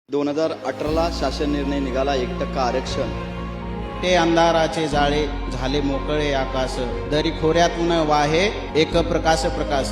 2018ला शासन निर्णय निघाला 1% आरक्षण। ते अंधाराचे जाळे झाले मोकळे आकाश, दरी खोऱ्यातून वाहे एक प्रकाश प्रकाश।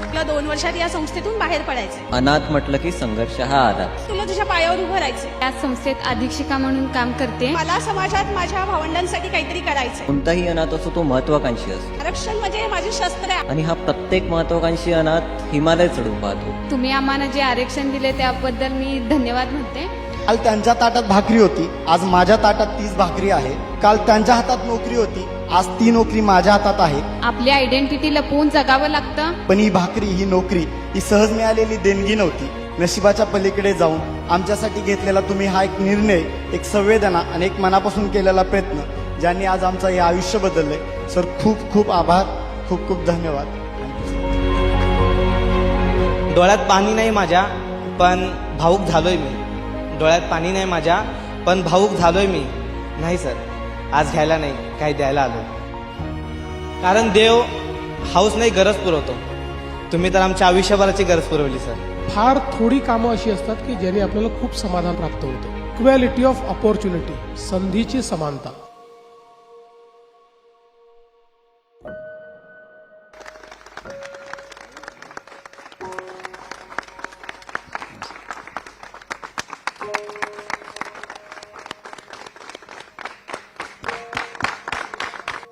तुला 2 वर्षात या संस्थेतून बाहेर पडायचे। अनाथ म्हटलं की संघर्ष हा आधार। तुला तुझ्या पायावर उभं राहायचे। या संस्थेत अधीक्षिका म्हणून काम करते। मला समाजात माझ्या भावंडांसाठी काहीतरी करायचंय। कोणताही अनाथ असो तो महत्वाकांक्षी असतो, आरक्षण म्हणजे माझे शस्त्र आहे। आणि हा प्रत्येक महत्वाकांक्षी अनाथ हिमालय चढून पाहतो। तुम्ही आम्हाला जे आरक्षण दिले त्याबद्दल मी धन्यवाद म्हणते। काल त्यांच्या ताटात भाकरी होती, आज माझ्या ताटात 30 भाकरी आहे। काल त्यांच्या हातात नोकरी होती, आज ती नोकरी माझ्या हातात आहे। आपली आयडेंटिटी लपवून जगावं लागतं, पण ही भाकरी, ही नोकरी, ही सहज मिळालेली देणगी नव्हती। नशिबाच्या पलीकडे जाऊन आमच्यासाठी घेतलेला तुम्ही हा एक निर्णय, एक संवेदना आणि एक मनापासून केलेला प्रयत्न, ज्यांनी आज आमचं हे आयुष्य बदललंय। सर, खूप खूप आभार, खूप खूप धन्यवाद। डोळ्यात पाणी नाही माझ्या, पण भावुक झालोय मी। डोळ्यात पाणी नाही माझ्या, पण भावुक झालोय मी। नाही सर, आज घ्यायला नाही, काही द्यायला आलो। कारण देव हाऊस नाही, गरज पुरवतो। तुम्ही तर आमच्या आयुष्यभराची गरज पुरवली सर। फार थोडी कामं अशी असतात की ज्याने आपल्याला खूप समाधान प्राप्त होतं। इक्वॅलिटी ऑफ ऑपॉर्च्युनिटी, संधीची समानता।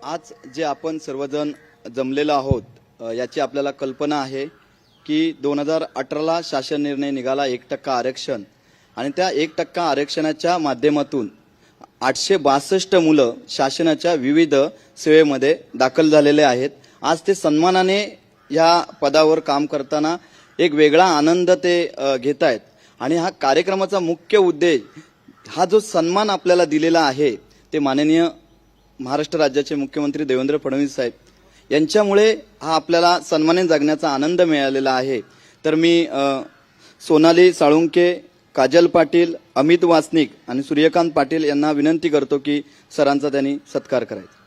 आज जे आपण सर्वजण जमलेलो आहोत याची आपल्याला कल्पना आहे की 2018ला शासन निर्णय निघाला 1% आरक्षण, आणि त्या 1% आरक्षणाच्या माध्यमातून 862 मुलं शासनाच्या विविध सेवेमध्ये दाखल झालेले आहेत। आज ते सन्मानाने या पदावर काम करताना एक वेगळा आनंद ते घेत आहेत। आणि हा कार्यक्रमाचा मुख्य उद्देश, हा जो सन्मान आपल्याला दिलेला आहे, ते माननीय महाराष्ट्र राज्याचे मुख्यमंत्री देवेंद्र फडणवीस साहेब यांच्यामुळे हा आपल्याला सन्माने जगण्याचा आनंद मिळालेला आहे। तर मी सोनाली साळुंके, काजल पाटील, अमित वासनिक आणि सूर्यकांत पाटील यांना विनंती करतो की सरांचा त्यांनी सत्कार करायचा।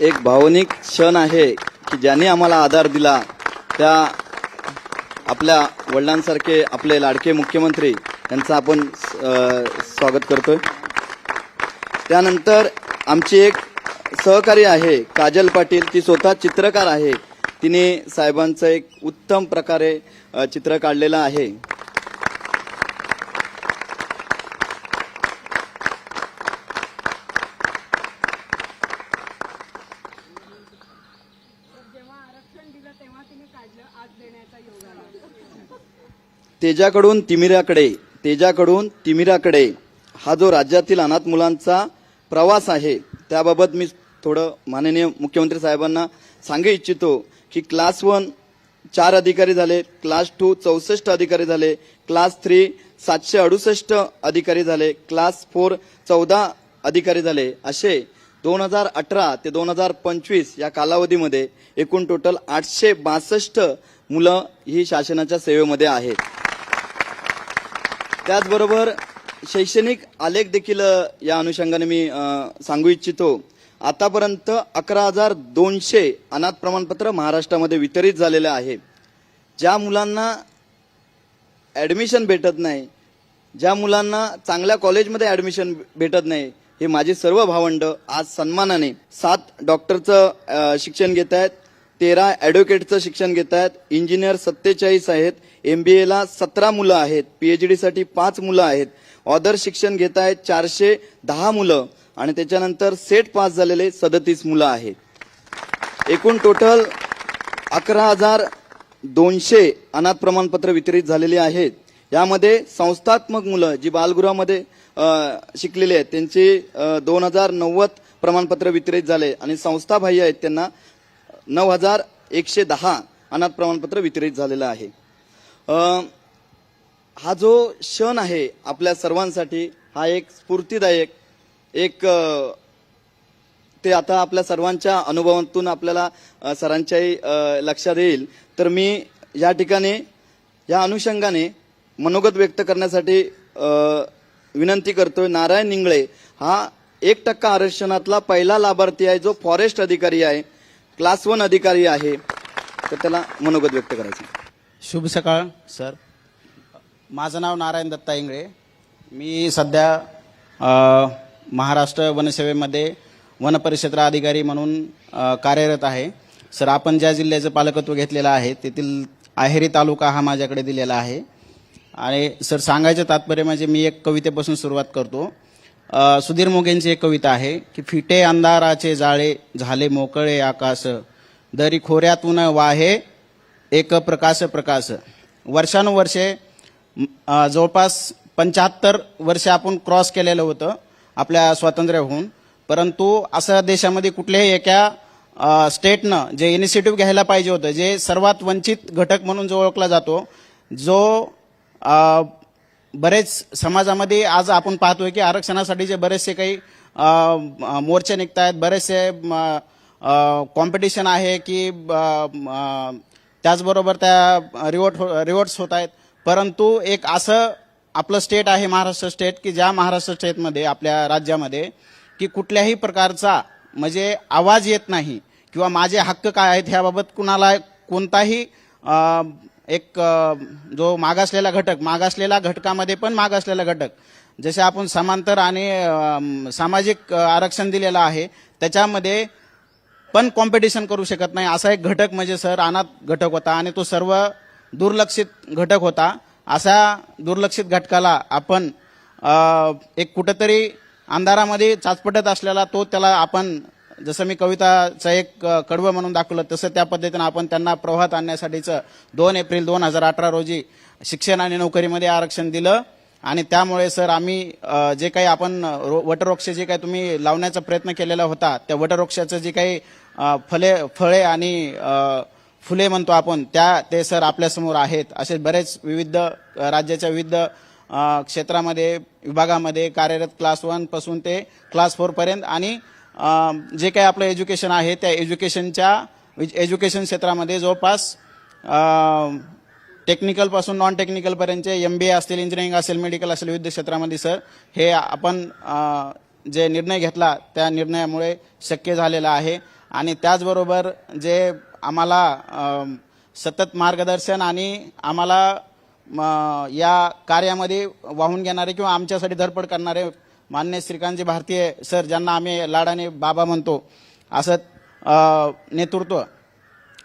एक भावनिक क्षण आहे की ज्यांनी आम्हाला आधार दिला, त्या आपल्या वडिलांसारखे आपले लाडके मुख्यमंत्री यांचं आपण स्वागत करतोय। त्यानंतर आमची एक सहकारी आहे काजल पाटील, ती स्वतः चित्रकार आहे। तिने साहेबांचं एक उत्तम प्रकारे चित्र काढलेलं आहे। तेजाकडून तिमिराकडे हा जो राज्यातील अनाथ मुलांचा प्रवास आहे, त्याबाबत मी थोडं माननीय मुख्यमंत्री साहेबांना सांगू इच्छितो की क्लास 1 4 अधिकारी झाले, क्लास 2 64 अधिकारी झाले, क्लास 3 768 अधिकारी झाले, क्लास 4 14 अधिकारी झाले। असे 2018 ते 2025 या कालावधीमध्ये एकूण टोटल 862 मुलं ही शासनाच्या सेवेमध्ये आहेत। त्याचबरोबर शैक्षणिक आलेख देखील या अनुषंगाने मी सांगू इच्छितो। आतापर्यंत 11,200 अनाथ प्रमाणपत्र महाराष्ट्रामध्ये वितरित झालेले आहे। ज्या मुलांना ऍडमिशन भेटत नाही, ज्या मुलांना चांगल्या कॉलेजमध्ये ऍडमिशन भेटत नाही, हे माझे सर्व भावंड आज सन्मानाने 7 डॉक्टरचं शिक्षण घेत आहेत, 13 ॲडव्होकेटचं शिक्षण घेत आहेत, इंजिनियर 47 आहेत, MBAला 17 मुलं आहेत, PhD साठी 5 मुलं आहेत, ऑदर शिक्षण घेत आहेत 410 मुलं, आणि त्याच्यानंतर सेट पास झालेले 37 मुलं आहेत। एकूण टोटल 11,200 अनाथ प्रमाणपत्र वितरित झालेली आहेत। यामध्ये संस्थात्मक मुलं जी बालगृहामध्ये शिकलेली आहेत त्यांचे 2,090 प्रमाणपत्र वितरित झाले, आणि संस्थाबाह्य आहेत त्यांना 9,110 अनाथ प्रमाणपत्र वितरित झालेलं आहे। हा जो क्षण आहे आपल्या सर्वांसाठी, हा एक स्फूर्तिदायक एक ते आता आपल्या सर्वांच्या अनुभवातून आपल्याला सरांच्याही लक्षात येईल। तर मी या ठिकाणी या अनुषंगाने मनोगत व्यक्त करण्यासाठी विनंती करतोय। नारायण निंगळे हा 1% आरक्षणातला पहिला लाभार्थी आहे, जो फॉरेस्ट अधिकारी आहे, क्लास 1 अधिकारी आहे, तर त्याला मनोगत व्यक्त करायचं। शुभ सकाळ सर। माझं नाव नारायण दत्ता इंगळे. मी सध्या महाराष्ट्र वनसेवेमध्ये वनपरिक्षेत्र अधिकारी म्हणून कार्यरत आहे. सर, आपण ज्या जिल्ह्याचं पालकत्व घेतलेलं आहे तेथील आहेरी तालुका हा माझ्याकडे दिलेला आहे. आणि सर, सांगायचं तात्पर्य म्हणजे मी एक कवितेपासून सुरुवात करतो. सुधीर मोघेंची एक कविता आहे की फिटे अंधाराचे जाळे झाले मोकळे आकाश, दरी खोऱ्यातून वाहे एक प्रकाश प्रकाश. वर्षानुवर्षे जवळपास 75 वर्षे आपण क्रॉस केलेलं होतं आपल्या स्वातंत्र्य होऊन, परंतु असं देशामध्ये कुठल्याही एका स्टेटनं जे इनिशिएटिव्ह घ्यायला पाहिजे होतं, जे सर्वात वंचित घटक म्हणून जो ओळखला जातो, जो बरेच समाजामध्ये आज आपण पाहतोय की आरक्षणासाठी जे बरेचसे काही मोर्चे निघत आहेत, बरेचसे कॉम्पिटिशन आहे की त्याचबरोबर त्या रिवोट्स होत आहेत. परंतु एक असं आपलं स्टेट आहे महाराष्ट्र स्टेट की ज्या महाराष्ट्र स्टेटमध्ये आपल्या राज्यामध्ये की कुठल्याही प्रकारचा म्हणजे आवाज येत नाही किंवा माझे हक्क काय आहेत ह्याबाबत कुणाला कोणताही एक जो मागासलेला घटकामध्ये पण मागासलेला घटक, जसे आपण समांतर आणि सामाजिक आरक्षण दिलेलं आहे त्याच्यामध्ये पण कॉम्पिटिशन करू शकत नाही असा एक घटक म्हणजे सर अनाथ घटक होता आणि तो सर्व दुर्लक्षित घटक होता. अशा दुर्लक्षित घटकाला आपण एक कुठंतरी अंधारामध्ये चाचपटत असलेला तो त्याला आपण जसं मी कविताचं एक कडवं म्हणून दाखवलं तसं त्या पद्धतीनं आपण त्यांना प्रवाहात आणण्यासाठीचं 2 एप्रिल 2018 रोजी शिक्षण आणि नोकरीमध्ये आरक्षण दिलं. आणि त्यामुळे सर आम्ही जे काही आपण वटवृक्ष जे काही तुम्ही लावण्याचा प्रयत्न केलेला होता त्या वटवृक्षाचं जे काही फळे आणि फुले म्हणतो आपण ते सर आपल्यासमोर आहेत. असे बरेच विविध राज्याच्या विविध क्षेत्रामध्ये विभागामध्ये कार्यरत क्लास 1 पासून ते क्लास 4 पर्यंत आणि जे काही आपलं एज्युकेशन आहे त्या एज्युकेशन क्षेत्रामध्ये जवळपास टेक्निकल पासून नॉन टेक्निकल पर्यंतचे MBA असतील, इंजिनिअरिंग असेल, मेडिकल असेल, विविध क्षेत्रामध्ये सर हे आपण जे निर्णय घेतला त्या निर्णयामुळे शक्य झालेला आहे. आणि त्याचबरोबर जे आम्हाला सतत मार्गदर्शन आणि आम्हाला या कार्यामध्ये वाहून घेणारे किंवा आमच्यासाठी धडपड करणारे मान्य श्रीकांतजी भारतीय सर, ज्यांना आम्ही लाडाने बाबा म्हणतो, असं नेतृत्व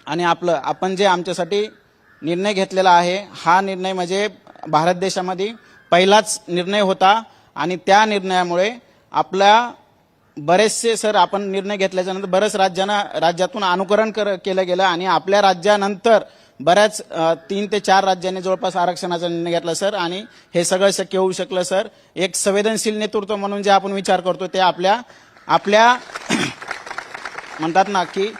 आणि आपण जे आमच्यासाठी निर्णय घेतलेला आहे हा निर्णय म्हणजे भारत देशामध्ये पहिलाच निर्णय होता. आणि त्या निर्णयामुळे आपल्या बरेचसे सर आपण निर्णय घेतल्याच्यानंतर बरेच राज्यातून अनुकरण केलं गेलं आणि आपल्या राज्यानंतर बऱ्याच 3 ते 4 राज्यांनी जवळपास आरक्षणाचा निर्णय घेतला सर. आणि हे सगळं शक्य होऊ शकलं सर एक संवेदनशील नेतृत्व म्हणून जे आपण विचार करतो ते आपल्या म्हणतात ना की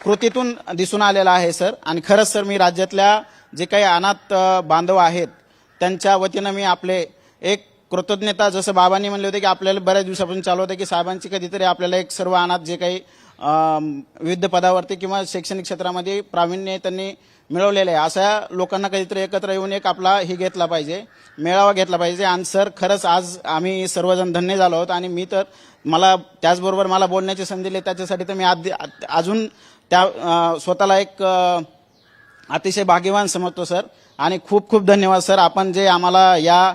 कृतीतून दिसून आलेला आहे सर. आणि खरंच सर मी राज्यातल्या जे काही अनाथ बांधव आहेत त्यांच्या वतीनं मी आपले एक कृतज्ञता, जसं बाबांनी म्हणले होते की आपल्याला बऱ्याच दिवसापासून चालू होतं की साहेबांची कधीतरी आपल्याला एक सर्व अनाथ जे काही विविध पदावरती किंवा शैक्षणिक क्षेत्रामध्ये प्रावीण्य त्यांनी मिळवलेलं आहे अशा लोकांना कधीतरी एकत्र येऊन एक आपला घेतला पाहिजे, मेळावा घेतला पाहिजे. आणि सर खरंच आज आम्ही सर्वजण धन्य झालो आहोत. आणि मी तर त्याचबरोबर मला बोलण्याची संधी दिली त्याच्यासाठी तर मी अजून त्या स्वतःला एक अतिशय भाग्यवान समजतो सर. आणि खूप खूप धन्यवाद सर. आपण जे आम्हाला या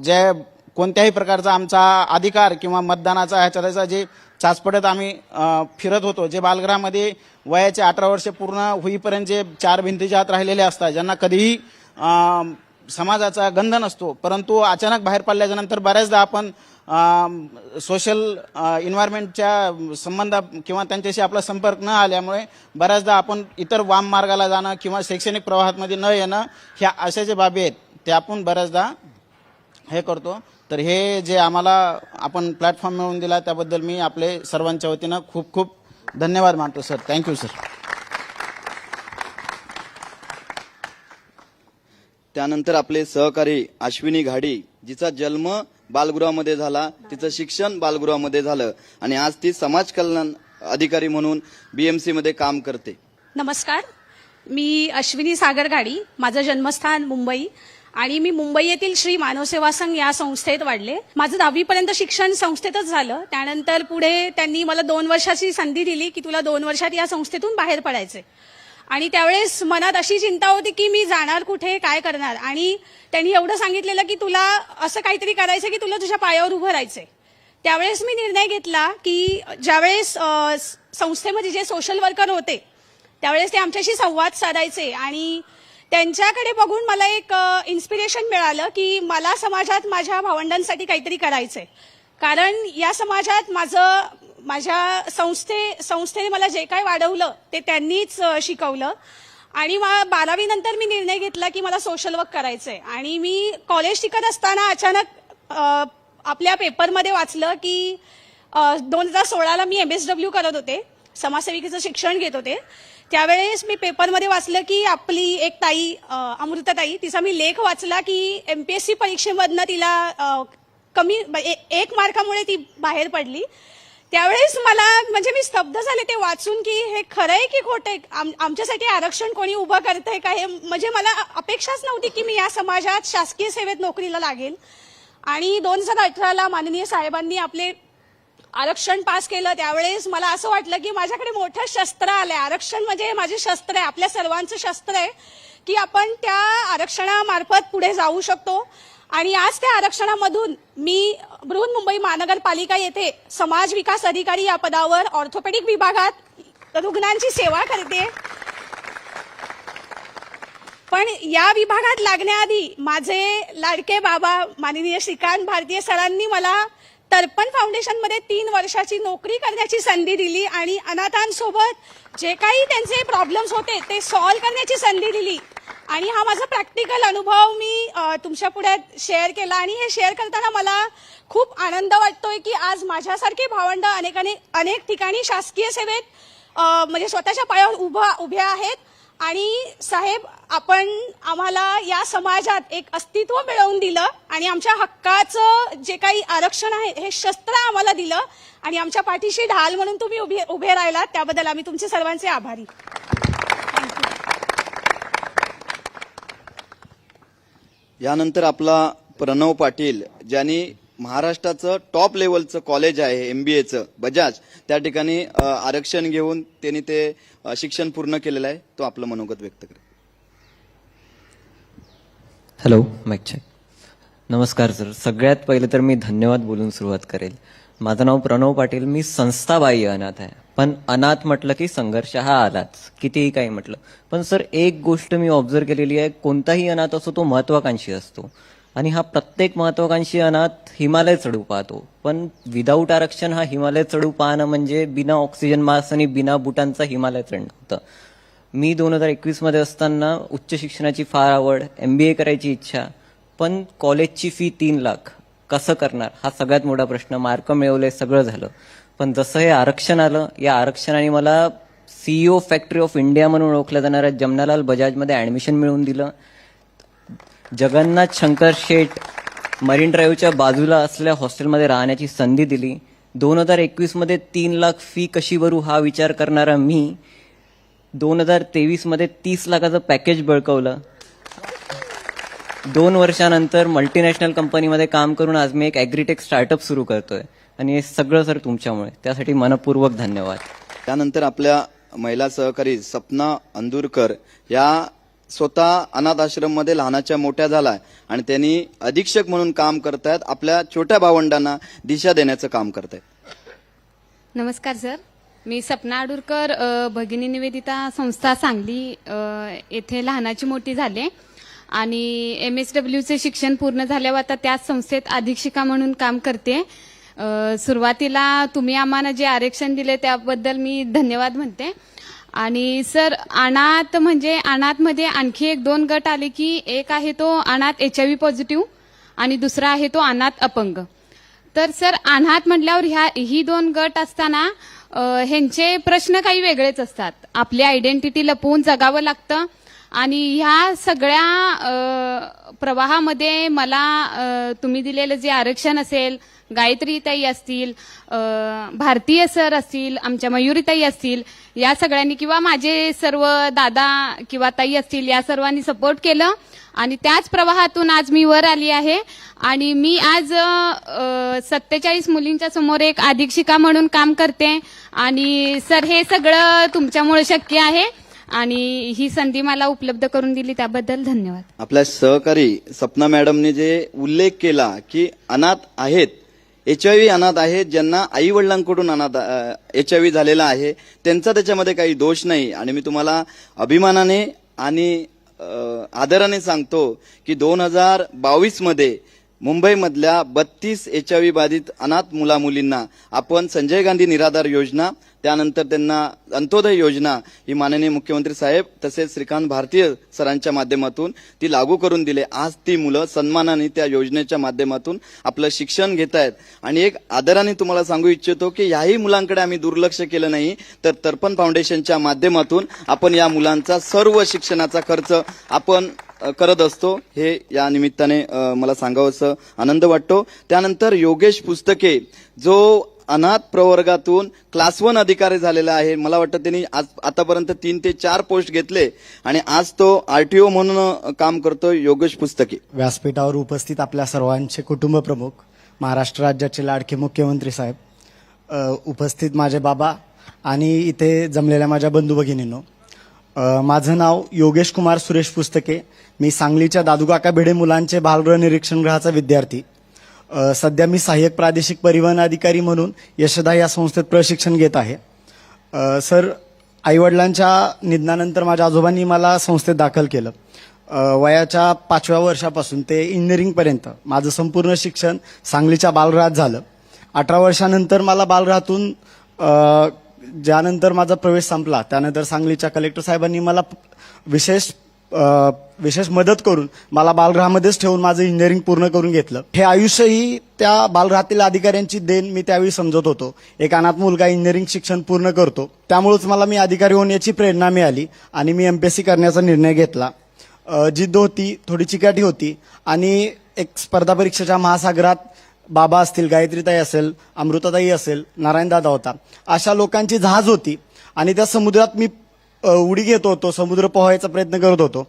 जे कोणत्याही प्रकारचा आमचा अधिकार किंवा मतदानाचा ह्याच्याचा जे चाचपडत आम्ही फिरत होतो, जे बालगृहामध्ये वयाचे 18 वर्ष पूर्ण होईपर्यंत जे 4 भिंतीच्या आत राहिलेले असतात, ज्यांना कधीही समाजाचा गंध नसतो, परंतु अचानक बाहेर पडल्याच्यानंतर बऱ्याचदा आपण सोशल इन्व्हायरमेंटच्या संबंध किंवा त्यांच्याशी आपला संपर्क न आल्यामुळे बऱ्याचदा आपण इतर वाम मार्गाला जाणं किंवा शैक्षणिक प्रवाहामध्ये न येणं ह्या अशा जे बाबी आहेत ते आपण बऱ्याचदा हे करतो. तर हे जे आम्हाला आपण प्लॅटफॉर्म मिळवून दिला त्याबद्दल मी आपले सर्वांच्या वतीनं खूप खूप धन्यवाद मानतो सर. Thank you sir. त्यानंतर आपले सहकारी अश्विनी घाडी, जिचा जन्म बालगृहामध्ये झाला, तिचं शिक्षण बालगृहामध्ये झालं आणि आज ती समाज कल्याण अधिकारी म्हणून BMC मध्ये काम करते. नमस्कार, मी अश्विनी सागर घाडी. माझं जन्मस्थान मुंबई आणि मी मुंबई येथील श्री मानव सेवा संघ या संस्थेत वाढले. माझं 10वी पर्यंत शिक्षण संस्थेतच झालं. त्यानंतर पुढे त्यांनी मला 2 वर्षाची संधी दिली की तुला 2 वर्षात या संस्थेतून बाहेर पडायचे. आणि त्यावेळेस मनात अशी चिंता होती की मी जाणार कुठे, काय करणार. आणि त्यांनी एवढं सांगितलेलं की तुला असं काहीतरी करायचं की तुला तुझ्या पायावर उभं राहायचंय. त्यावेळेस मी निर्णय घेतला की ज्यावेळेस संस्थेमध्ये जे सोशल वर्कर होते त्यावेळेस ते आमच्याशी संवाद साधायचे आणि त्यांच्याकडे बघून मला एक इन्स्पिरेशन मिळालं की मला समाजात माझ्या भावंडांसाठी काहीतरी करायचंय. कारण या समाजात माझ्या संस्थेने मला जे काय वाढवलं ते त्यांनीच शिकवलं. आणि 12वी नंतर मी निर्णय घेतला की मला सोशल वर्क करायचंय. आणि मी कॉलेज शिकत असताना अचानक आपल्या पेपरमध्ये वाचलं की 2016ला मी MSW करत होते, समाजसेविकेचं शिक्षण घेत होते. त्यावेळेस मी पेपरमध्ये वाचलं की आपली एक ताई अमृताताई, तिचा मी लेख वाचला की MPSC परीक्षेमधनं तिला कमी 1 मार्कामुळे ती बाहेर पडली. त्यावेळेस मला म्हणजे मी स्तब्ध झाले ते वाचून की हे खरंय की खोटंय, आमच्यासाठी आरक्षण कोणी उभं करतंय का, हे म्हणजे मला अपेक्षाच नव्हती की मी या समाजात शासकीय सेवेत नोकरीला लागेल. आणि 2018ला माननीय साहेबांनी आपले आरक्षण पास केलं. त्यावेळेस मला असं वाटलं की माझ्याकडे मोठं शस्त्र आलंय. आरक्षण म्हणजे माझे शस्त्र आहे, आपल्या सर्वांचं शस्त्र आहे की आपण त्या आरक्षणामार्फत पुढे जाऊ शकतो. आणि आज त्या आरक्षणामधून मी बृहन्मुंबई महानगरपालिका येथे समाज विकास अधिकारी या पदावर ऑर्थोपेडिक विभागात रुग्णांची सेवा करते. पण या विभागात लागण्याआधी माझे लाडके बाबा माननीय श्रीकांत भारतीय सरांनी मला तर्पण फाउंडेशनमध्ये 3 वर्षाची नोकरी करण्याची संधी दिली आणि अनाथांसोबत जे काही त्यांचे प्रॉब्लेम्स होते ते सॉल्व्ह करण्याची संधी दिली. आणि हा माझा प्रॅक्टिकल अनुभव मी तुमच्या पुढे शेअर केला. आणि हे शेअर करताना मला खूप आनंद वाटतोय की आज माझ्यासारखे भावंड अनेक ठिकाणी शासकीय सेवेत म्हणजे स्वतःच्या पायावर उभे आहेत. आणि साहेब, आपण आम्हाला या समाजात एक अस्तित्व मिळवून दिलं आणि आमच्या हक्काचं जे काही आरक्षण आहे हे शस्त्र आम्हाला दिलं आणि आमच्या पाठीशी ढाल म्हणून तुम्ही उभे राहिलात, त्याबद्दल आम्ही तुमचे सर्वांचे आभारी. यानंतर आपला प्रणव पाटील, ज्यांनी महाराष्ट्राचं टॉप लेवलचं कॉलेज आहे MBAचं बजाज, त्या ठिकाणी आरक्षण घेऊन त्यांनी ते शिक्षण पूर्ण केलेलं आहे. तो आपलं मनोगत व्यक्त करेल. Hello, mike check. नमस्कार सर. सगळ्यात पहिले तर मी धन्यवाद बोलून सुरुवात करेल. माझं नाव प्रणव पाटील. मी संस्थाबाह्य अनाथ आहे. पण अनाथ म्हटलं की संघर्ष हा आलाच, कितीही काही म्हटलं. पण सर, एक गोष्ट मी ऑब्झर्व केलेली आहे, कोणताही अनाथ असो तो महत्वाकांक्षी असतो. आणि हा प्रत्येक महत्वाकांक्षी अनाथ हिमालय चढू पाहतो. पण विदाऊट आरक्षण हा हिमालय चढू पाहणं म्हणजे बिना ऑक्सिजन मास्क आणि बिना बुटांचा हिमालय चढणं होतं. मी 2021 मध्ये असताना उच्च शिक्षणाची फार आवड, MBA करायची इच्छा, पण कॉलेजची फी 3 लाख कसं करणार हा सगळ्यात मोठा प्रश्न. मार्क मिळवले, सगळं झालं. पण जसं हे आरक्षण आलं, या आरक्षणाने मला CEO फॅक्टरी ऑफ इंडिया म्हणून ओळखल्या जाणाऱ्या जमनालाल बजाजमध्ये ऍडमिशन मिळवून दिलं. जगन्नाथ शंकर शेठ मरीन ड्राईव्हच्या बाजूला असलेल्या हॉस्टेलमध्ये राहण्याची संधी दिली. 2021 मध्ये 3 लाख फी कशी भरू हा विचार करणारा मी 2023 मध्ये 30 लाखाचं पॅकेज बळकवलं. 2 वर्षानंतर मल्टीनॅशनल कंपनीमध्ये काम करून आज मी एक ॲग्रीटेक स्टार्टअप सुरू करतोय. आणि हे सगळं सर तुमच्यामुळे, त्यासाठी मनपूर्वक धन्यवाद. त्यानंतर आपल्या महिला सहकारी सपना अंदुरकर या स्वतः अनाथ आश्रम मध्ये लहानाच्या मोठ्या झालाय आणि त्यांनी अधीक्षक म्हणून काम करतायत. आपल्या छोट्या भावंडांना दिशा देण्याचं काम करतायत. नमस्कार सर. मी सपना आडुरकर, भगिनी निवेदिता संस्था सांगली येथे लहानाची मोठी झाले आणि MSWचे शिक्षण पूर्ण झाल्यावर आता त्याच संस्थेत अधीक्षिका म्हणून काम करते. सुरुवातीला तुम्ही आम्हाला जे आरक्षण दिले त्याबद्दल मी धन्यवाद म्हणते. आणि सर, अनाथमध्ये आणखी 2 गट आले की एक आहे तो अनाथ HIV पॉझिटिव्ह आणि दुसरा आहे तो अनाथ अपंग. तर सर, अनाथ म्हटल्यावर ही 2 गट असताना ह्यांचे प्रश्न काही वेगळेच असतात. आपली आयडेंटिटी लपवून जगावं लागतं आणि ह्या सगळ्या प्रवाहामध्ये मला तुम्ही दिलेलं जे आरक्षण असेल, गायत्री ताई असतील, भारतीय सर असतील, आमच्या मयुरीताई असतील, या सगळ्यांनी किंवा माझे सर्व दादा किंवा ताई असतील, या सर्वांनी सपोर्ट केलं आणि त्याच प्रवाहातून आज मी वर आली आहे. आणि मी आज 47 मुलींच्या समोर एक अधीक्षिका म्हणून काम करते. आणि सर, हे सगळं तुमच्यामुळे शक्य आहे. आणि ही संधी मला उपलब्ध करून दिली त्याबद्दल धन्यवाद. आपल्या सहकारी सपना मॅडमने जे उल्लेख केला की अनाथ आहेत, HIV अनाथ आहेत, ज्यांना आई वडिलांकडून अनाथ HIV झालेला आहे, त्यांचा त्याच्यामध्ये काही दोष नाही. आणि मी तुम्हाला अभिमानाने आणि आदराने सांगतो की 2022 मध्ये मुंबईमधल्या 32 HIV बाधित अनाथ मुलामुलींना आपण संजय गांधी निराधार योजना, त्यानंतर त्यांना अंत्योदय योजना ही माननीय मुख्यमंत्री साहेब तसेच श्रीकांत भारतीय सरांच्या माध्यमातून ती लागू करून दिले. आज ती मुलं सन्मानाने त्या योजनेच्या माध्यमातून आपलं शिक्षण घेत आहेत. आणि एक आदराने तुम्हाला सांगू इच्छितो की याही मुलांकडे आम्ही दुर्लक्ष केलं नाही, तर तर्पण फाउंडेशनच्या माध्यमातून आपण या मुलांचा सर्व शिक्षणाचा खर्च आपण करत असतो. हे या निमित्ताने मला सांगावंसं आनंद वाटतो. त्यानंतर योगेश पुस्तके जो अनाथ प्रवर्गातून क्लास 1 अधिकारी झालेला आहे. मला वाटतं त्यांनी आतापर्यंत 3 ते 4 पोस्ट घेतले आणि आज तो RTO म्हणून काम करतो. योगेश पुस्तके. व्यासपीठावर उपस्थित आपल्या सर्वांचे कुटुंब प्रमुख, महाराष्ट्र राज्याचे लाडके मुख्यमंत्री साहेब, उपस्थित माझे बाबा आणि इथे जमलेल्या माझ्या बंधू भगिनींनो, माझं नाव योगेश कुमार सुरेश पुस्तके. मी सांगलीच्या दादूकाका भिडे मुलांचे बालगृह निरीक्षण गृहाचा विद्यार्थी. सध्या मी सहाय्यक प्रादेशिक परिवहन अधिकारी म्हणून यशदा या संस्थेत प्रशिक्षण घेत आहे. सर, आईवडिलांच्या निधनानंतर माझ्या आजोबांनी मला संस्थेत दाखल केलं. वयाच्या 5व्या वर्षापासून ते इंजिनिअरिंगपर्यंत माझं संपूर्ण शिक्षण सांगलीच्या बालगृहात झालं. 18 वर्षानंतर मला बालगृहातून ज्यानंतर माझा प्रवेश संपला त्यानंतर सांगलीच्या कलेक्टर साहेबांनी मला विशेष मदत करून मला बालगृहामध्येच ठेवून माझं इंजिनिअरिंग पूर्ण करून घेतलं. हे आयुष्यही त्या बालगृहातील अधिकाऱ्यांची देण मी त्यावेळी समजत होतो. एक अनाथ मुलगा इंजिनिअरिंग शिक्षण पूर्ण करतो, त्यामुळेच मला मी अधिकारी होण्याची प्रेरणा मिळाली आणि मी MPSC करण्याचा निर्णय घेतला. जिद्द होती, थोडी चिकाटी होती आणि एक स्पर्धा परीक्षेच्या महासागरात बाबा असतील, गायत्रीताई असेल, अमृताताई असेल, नारायणदादा होता, अशा लोकांची जहाज होती आणि त्या समुद्रात मी उडी घेत होतो, समुद्र पोहायचा प्रयत्न करत होतो.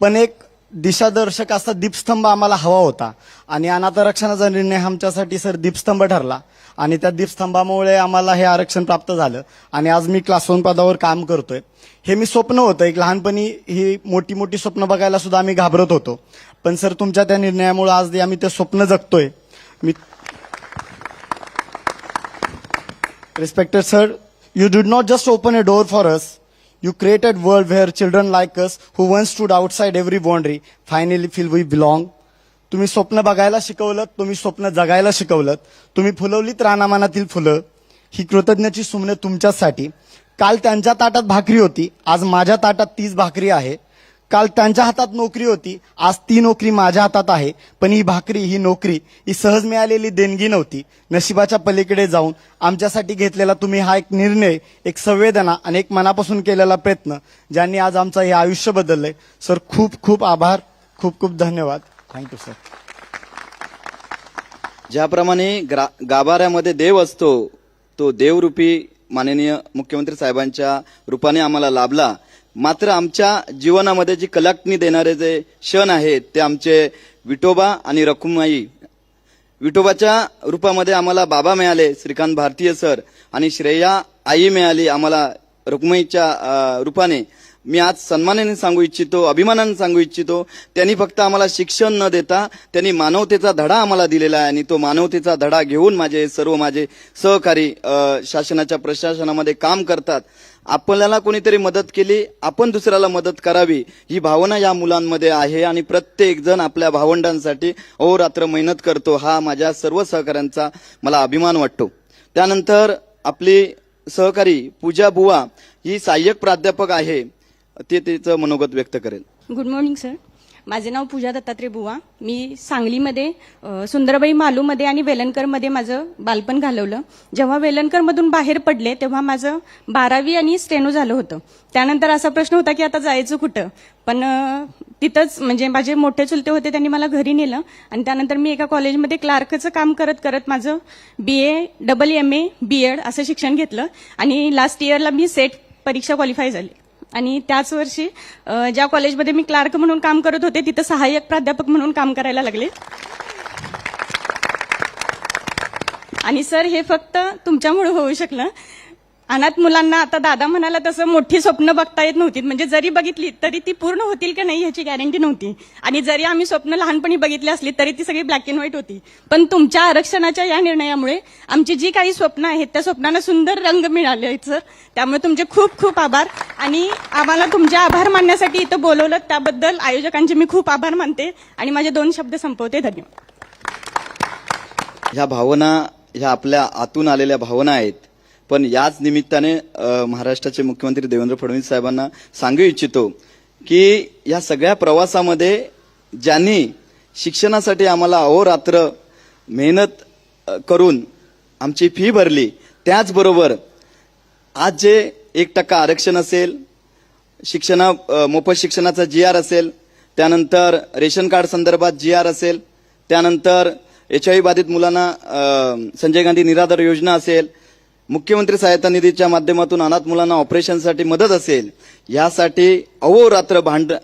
पण एक दिशादर्शक असा दीपस्तंभ आम्हाला हवा होता आणि अनाथ आरक्षणाचा निर्णय आमच्यासाठी सर दीपस्तंभ ठरला आणि त्या दीपस्तंभामुळे आम्हाला हे आरक्षण प्राप्त झालं आणि आज मी क्लास 1 पदावर काम करतोय. हे मी स्वप्न होतं, एक लहानपणी ही मोठी मोठी स्वप्न बघायला सुद्धा आम्ही घाबरत होतो. पण सर तुमच्या त्या निर्णयामुळे आज आम्ही ते स्वप्न जगतोय. Respected sir, you did not just open a door for us, you created a world where children like us who once stood outside every boundary finally feel we belong. तुम्ही स्वप्न बघायला शिकवलं, तुम्ही स्वप्न जगायला शिकवलं, तुम्ही फुलवलीत रानामानातील फुलं. ही कृतज्ञतेची सुमने तुमच्यासाठी. काल त्यांच्या ताटात भाकरी होती, आज माझ्या ताटात तीच भाकरी आहे. काल त्यांच्या हातात नोकरी होती, आज ती नोकरी माझ्या हातात आहे. पण ही भाकरी, ही नोकरी ही सहज मिळालेली देणगी नव्हती. नशिबाच्या पलीकडे जाऊन आमच्यासाठी घेतलेला तुम्ही हा एक निर्णय, एक संवेदना आणि एक मनापासून केलेला प्रयत्न, ज्यांनी आज आमचं हे आयुष्य बदललंय. सर खूप खूप आभार, खूप खूप धन्यवाद. Thank you sir. ज्याप्रमाणे गाभाऱ्यामध्ये देव असतो, तो देवरूपी माननीय मुख्यमंत्री साहेबांच्या रूपाने आम्हाला लाभला. मात्र आमच्या जीवनामध्ये जी कलाटणी देणारे जे क्षण आहेत ते आमचे विठोबा आणि रखुमाई. विठोबाच्या रूपामध्ये आम्हाला बाबा मिळाले श्रीकांत भारतीय सर आणि श्रेया आई मिळाली आम्हाला रखुमाईच्या रूपाने. मी आज सन्मानाने सांगू इच्छितो, अभिमानाने सांगू इच्छितो, त्यांनी फक्त आम्हाला शिक्षण न देता त्यांनी मानवतेचा धडा आम्हाला दिलेला आहे आणि तो मानवतेचा धडा घेऊन माझे सहकारी शासनाच्या प्रशासनामध्ये काम करतात. आपल्याला कोणीतरी मदत केली, आपण दुसऱ्याला मदत करावी ही भावना या मुलांमध्ये आहे आणि प्रत्येक जण आपल्या भावंडांसाठी अहोरात्र मेहनत करतो. हा माझ्या सर्व सहकाऱ्यांचा मला अभिमान वाटतो. त्यानंतर आपली सहकारी पूजा बुवा ही सहाय्यक प्राध्यापक आहे, ते तिचं मनोगत व्यक्त करेल. Good morning sir. माझे नाव पूजा दत्तात्रय बुवा. मी सांगलीमध्ये सुंदरबाई मालूमध्ये आणि वेलणकरमध्ये माझं बालपण घालवलं. जेव्हा वेलणकरमधून बाहेर पडले तेव्हा माझं 12वी आणि स्टेनो झालं होतं. त्यानंतर असा प्रश्न होता की आता जायचं कुठं. पण तिथंच म्हणजे माझे मोठे चुलते होते, त्यांनी मला घरी नेलं आणि त्यानंतर मी एका कॉलेजमध्ये क्लार्कचं काम करत करत माझं BA, MA, BEd असं शिक्षण घेतलं आणि लास्ट इयरला मी सेट परीक्षा क्वालिफाय झाली. आणि त्याच वर्षी ज्या कॉलेजमध्ये मी क्लार्क म्हणून काम करत होते तिथं सहाय्यक प्राध्यापक म्हणून काम करायला लागले. आणि सर हे फक्त तुमच्यामुळे होऊ शकलं. अनाथ मुलांना आता दादा म्हणाला तसं मोठी स्वप्न बघता येत नव्हती, म्हणजे जरी बघितली तरी ती पूर्ण होतील की नाही ह्याची गॅरंटी नव्हती. आणि जरी आम्ही स्वप्न लहानपणी बघितली असली तरी ती सगळी ब्लॅक अँड व्हाईट होती. पण तुमच्या आरक्षणाच्या या निर्णयामुळे आमची जी काही स्वप्न आहेत त्या स्वप्नांना सुंदर रंग मिळाले आहेत सर. त्यामुळे तुमचे खूप खूप आभार. आणि आम्हाला तुमचे आभार मानण्यासाठी इथं बोलवलं त्याबद्दल आयोजकांचे मी खूप आभार मानते आणि माझे 2 शब्द संपवते. धन्यवाद. ह्या भावना ह्या आपल्या आतून आलेल्या भावना आहेत. पण याच निमित्ताने महाराष्ट्राचे मुख्यमंत्री देवेंद्र फडणवीस साहेबांना सांगू इच्छितो की या सगळ्या प्रवासामध्ये ज्यांनी शिक्षणासाठी आम्हाला अहोरात्र मेहनत करून आमची फी भरली, त्याचबरोबर आज जे 1% आरक्षण असेल, मोफत शिक्षणाचा GR असेल, त्यानंतर रेशन कार्ड संदर्भात GR असेल, त्यानंतर HIV बाधित मुलांना संजय गांधी निराधार योजना असेल, मुख्यमंत्री सहायता निधीच्या माध्यमातून अनाथ मुलांना ऑपरेशनसाठी मदत असेल, यासाठी अहोरात्र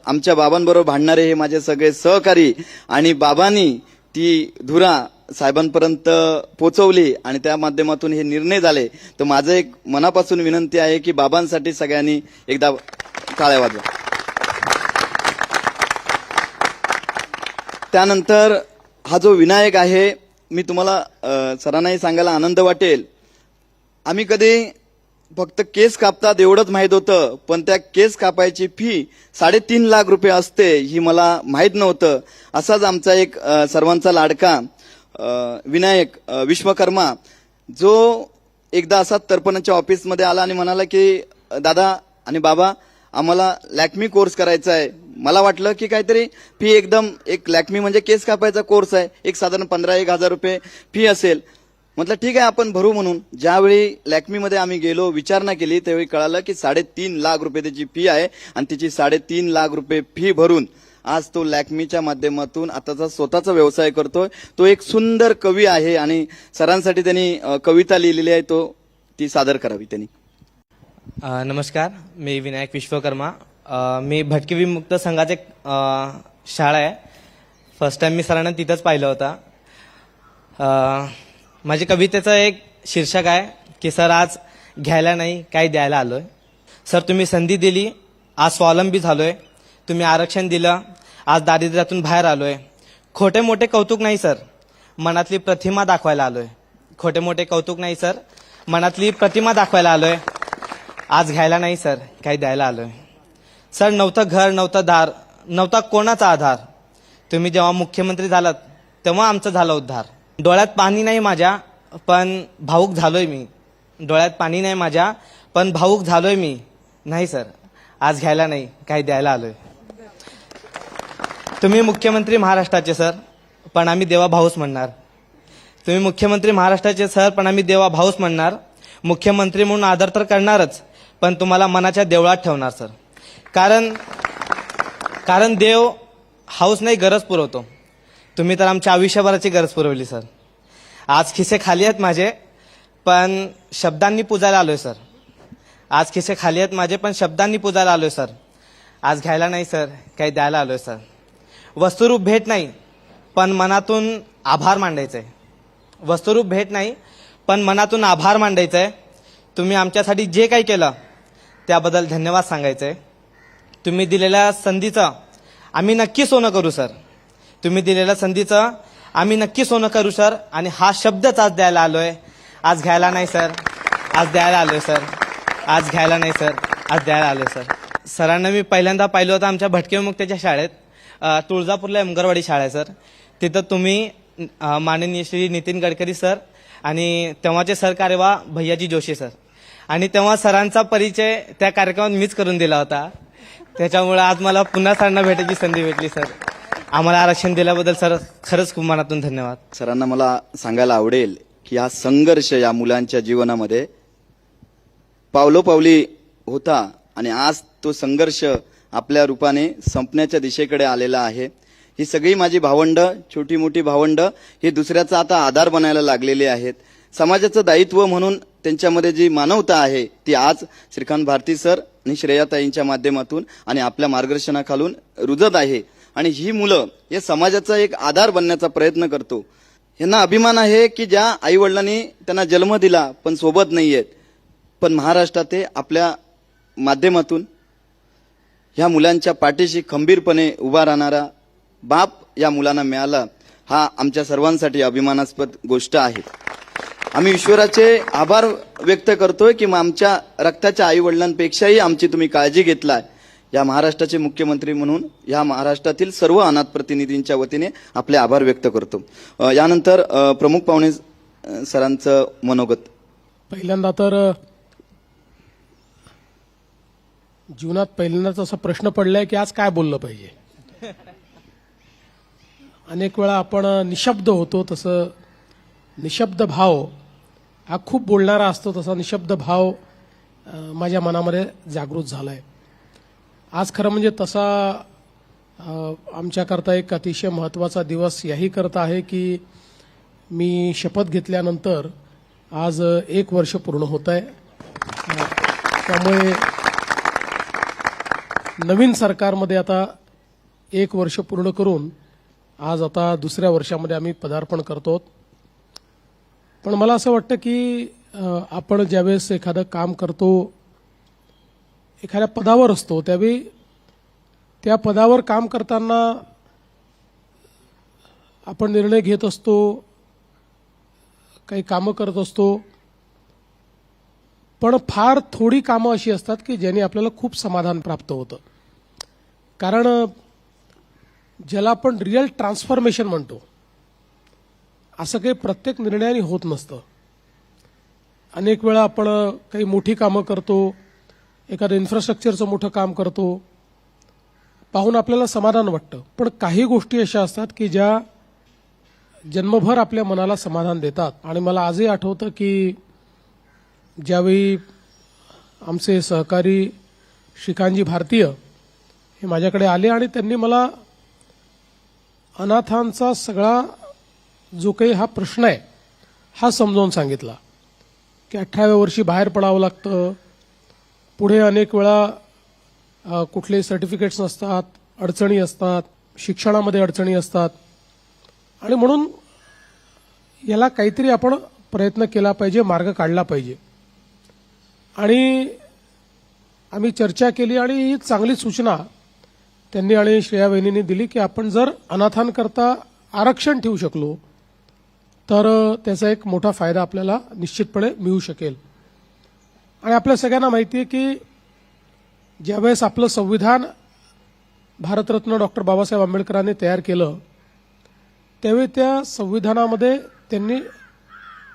आमच्या बाबांबरोबर भांडणारे हे माझे सगळे सहकारी आणि बाबांनी ती धुरा साहेबांपर्यंत पोहोचवली आणि त्या माध्यमातून हे निर्णय झाले. तर माझं एक मनापासून विनंती आहे की बाबांसाठी सगळ्यांनी एकदा टाळ्या वाजवा. त्यानंतर हा जो विनायक आहे, मी तुम्हाला सरांनाही सांगायला आनंद वाटेल, आम्ही कधी फक्त केस कापतात एवढंच माहीत होतं, पण त्या केस कापायची फी 3.5 लाख रुपये असते ही मला माहीत नव्हतं. असाच आमचा एक सर्वांचा लाडका विनायक विश्वकर्मा, जो एकदा असाच तर्पणच्या ऑफिसमध्ये आला आणि म्हणाला की दादा आणि बाबा आम्हाला लॅक्मी कोर्स करायचा आहे. मला वाटलं की काहीतरी फी एकदम, एक लॅक्मी म्हणजे केस कापायचा कोर्स आहे, एक साधारण 15,000 रुपये फी असेल. म्हटलं ठीक आहे आपण भरू म्हणून. ज्यावेळी लॅक्मीमध्ये आम्ही गेलो, विचारणा केली, त्यावेळी कळालं की 3.5 लाख रुपये त्याची फी आहे आणि तिची 3.5 लाख रुपये फी भरून आज तो लॅक्मीच्या माध्यमातून आताचा स्वतःचा व्यवसाय करतोय. तो एक सुंदर कवी आहे आणि सरांसाठी त्यांनी कविता लिहिलेली आहे, ती सादर करावी त्यांनी. नमस्कार, मी विनायक विश्वकर्मा. मी भटके विमुक्त संघाचे शाळा आहे. फर्स्ट टाइम मी सरांना तिथंच पाहिलं होता. माझ्या कवितेचं एक शीर्षक आहे की सर आज घ्यायला नाही काही द्यायला आलोय. सर तुम्ही संधी दिली, आज स्वावलंबी झालोय. तुम्ही आरक्षण दिलं, आज दारिद्र्यातून बाहेर आलोय. खोटे मोठे कौतुक नाही सर, मनातली प्रतिमा दाखवायला आलोय. खोटे मोठे कौतुक नाही सर, मनातली प्रतिमा दाखवायला आलोय. आज घ्यायला नाही सर काही द्यायला आलोय. सर नव्हतं घर, नव्हतं दार, नव्हता कोणाचा आधार. तुम्ही जेव्हा मुख्यमंत्री झालात तेव्हा आमचं झालं उद्धार. डोळ्यात पाणी नाही माझ्या पण भाऊक झालोय मी. डोळ्यात पाणी नाही माझ्या पण भाऊक झालोय मी. नाही सर आज घ्यायला नाही काही द्यायला आलोय. तुम्ही मुख्यमंत्री महाराष्ट्राचे सर, पण आम्ही देवा भाऊच म्हणणार. तुम्ही मुख्यमंत्री महाराष्ट्राचे सर, पण आम्ही देवा भाऊच म्हणणार. मुख्यमंत्री म्हणून आदर तर करणारच, पण तुम्हाला मनाच्या देवळात ठेवणार सर. कारण देव हाऊस नाही गरज पुरवतो. तुम्ही तर आमच्या आयुष्यभराची गरज पुरवली सर. आज खिसे खाली आहेत माझे पण शब्दांनी पुजायला आलोय सर. आज खिसे खाली आहेत माझे पण शब्दांनी पुजायला आलोय सर. आज घ्यायला नाही सर काही द्यायला आलोय सर. वस्तुरूप भेट नाही पण मनातून आभार मांडायचंय. वस्तुरूप भेट नाही पण मनातून आभार मांडायचंय. तुम्ही आमच्यासाठी जे काही केलं त्याबद्दल धन्यवाद सांगायचंय. तुम्ही दिलेल्या संधीचं आम्ही नक्की सोनं करू सर. तुम्ही दिलेल्या संधीचं आम्ही नक्की सोनं करू सर. आणि हा शब्दच आज द्यायला आलोय. आज घ्यायला नाही सर आज द्यायला आलोय सर. आज घ्यायला नाही सर आज द्यायला आलोय सर. सरांना मी पहिल्यांदा पाहिलं होतं आमच्या भटके विमुक्तच्या शाळेत, तुळजापूरला एमगरवाडी शाळा आहे सर. तिथं तुम्ही माननीय श्री नितीन गडकरी सर आणि तेव्हाचे सरकार्यवाह भैयाजी जोशी सर, आणि तेव्हा सरांचा परिचय त्या कार्यक्रमात मीच करून दिला होता. त्याच्यामुळे आज मला पुन्हा सरांना भेटायची संधी भेटली सर. आम्हाला आरक्षण दिल्याबद्दल सर खरंच खूप मनातून धन्यवाद. सरांना मला सांगायला आवडेल की हा संघर्ष या मुलांच्या जीवनामध्ये पावलोपावली होता आणि आज तो संघर्ष आपल्या रूपाने संपण्याच्या दिशेकडे आलेला आहे. ही सगळी माझी भावंड, छोटी मोठी भावंड, ही दुसऱ्याचा आता आधार बनायला लागलेली आहेत. समाजाचं दायित्व म्हणून त्यांच्यामध्ये जी मानवता आहे ती आज श्रीकांत भारती सर आणि श्रेयाताईंच्या माध्यमातून आणि आपल्या मार्गदर्शनाखालून रुजत आहे. आणि ही मुलं हे समाजाचा एक आधार बनण्याचा प्रयत्न करतो. यांना अभिमान आहे की ज्या आई वडिलांनी त्यांना जन्म दिला पण सोबत नाहीयेत, पण महाराष्ट्रात ते आपल्या माध्यमातून ह्या मुलांच्या पाठीशी खंबीरपणे उभा राहणारा बाप या मुलांना मिळाला, हा आमच्या सर्वांसाठी अभिमानास्पद गोष्ट आहे. आम्ही ईश्वराचे आभार व्यक्त करतोय की आमच्या रक्ताच्या आई वडिलांपेक्षाही आमची तुम्ही काळजी घेतलाय. या महाराष्ट्राचे मुख्यमंत्री म्हणून या महाराष्ट्रातील सर्व अनाथ प्रतिनिधींच्या वतीने आपले आभार व्यक्त करतो. यानंतर प्रमुख पाहुणे सरांचं मनोगत. पहिल्यांदा तर जीवनात पहिल्यांदाच असा प्रश्न पडलाय की आज काय बोललं पाहिजे. अनेक वेळा आपण निशब्द होतो, तसं निशब्द भाव हा खूप बोलणारा असतो, तसा निशब्द भाव माझ्या मनामध्ये जागृत झालाय. आज खरं म्हणजे तसा आमच्याकरता एक अतिशय महत्त्वाचा दिवस याही करता आहे की मी शपथ घेतल्यानंतर आज 1 वर्ष पूर्ण होत आहे. त्यामुळे नवीन सरकारमध्ये आता 1 वर्ष पूर्ण करून आज आता 2ऱ्या वर्षामध्ये आम्ही पदार्पण करतो. पण मला असं वाटतं की आपण ज्यावेळेस एखादं काम करतो, एखाद्या पदावर असतो, त्यावेळी त्या पदावर काम करताना आपण निर्णय घेत असतो, काही कामं करत असतो, पण फार थोडी कामं अशी असतात की ज्याने आपल्याला खूप समाधान प्राप्त होतं. कारण ज्याला आपण रिअल ट्रान्सफॉर्मेशन म्हणतो, असं काही प्रत्येक निर्णयाने होत नसतं. अनेक वेळा आपण काही मोठी कामं करतो, एखादं इन्फ्रास्ट्रक्चरचं मोठं काम करतो, पाहून आपल्याला समाधान वाटतं. पण काही गोष्टी अशा असतात की ज्या जन्मभर आपल्या मनाला समाधान देतात. आणि मला आजही आठवतं की ज्यावेळी आमचे सहकारी श्रीकांतजी भारतीय हे माझ्याकडे आले आणि त्यांनी मला अनाथांचा सगळा जो काही हा प्रश्न आहे हा समजावून सांगितला की 18व्या वर्षी बाहेर पडावं लागतं, पुढे अनेक वेळा कुठले सर्टिफिकेट्स नसतात, अडचणी असतात, शिक्षणामध्ये अडचणी असतात, आणि म्हणून याला काहीतरी आपण प्रयत्न केला पाहिजे, मार्ग काढला पाहिजे. आणि आम्ही चर्चा केली आणि ही चांगली सूचना त्यांनी आणि श्रेया वहिनींनी दिली की आपण जर अनाथांकरता आरक्षण ठेवू शकलो तर त्याचा एक मोठा फायदा आपल्याला निश्चितपणे मिळू शकेल. आणि आपल्या सगळ्यांना माहिती आहे की ज्यावेळेस आपलं संविधान भारतरत्न डॉक्टर बाबासाहेब आंबेडकरांनी तयार केलं, त्यावेळी त्या संविधानामध्ये त्यांनी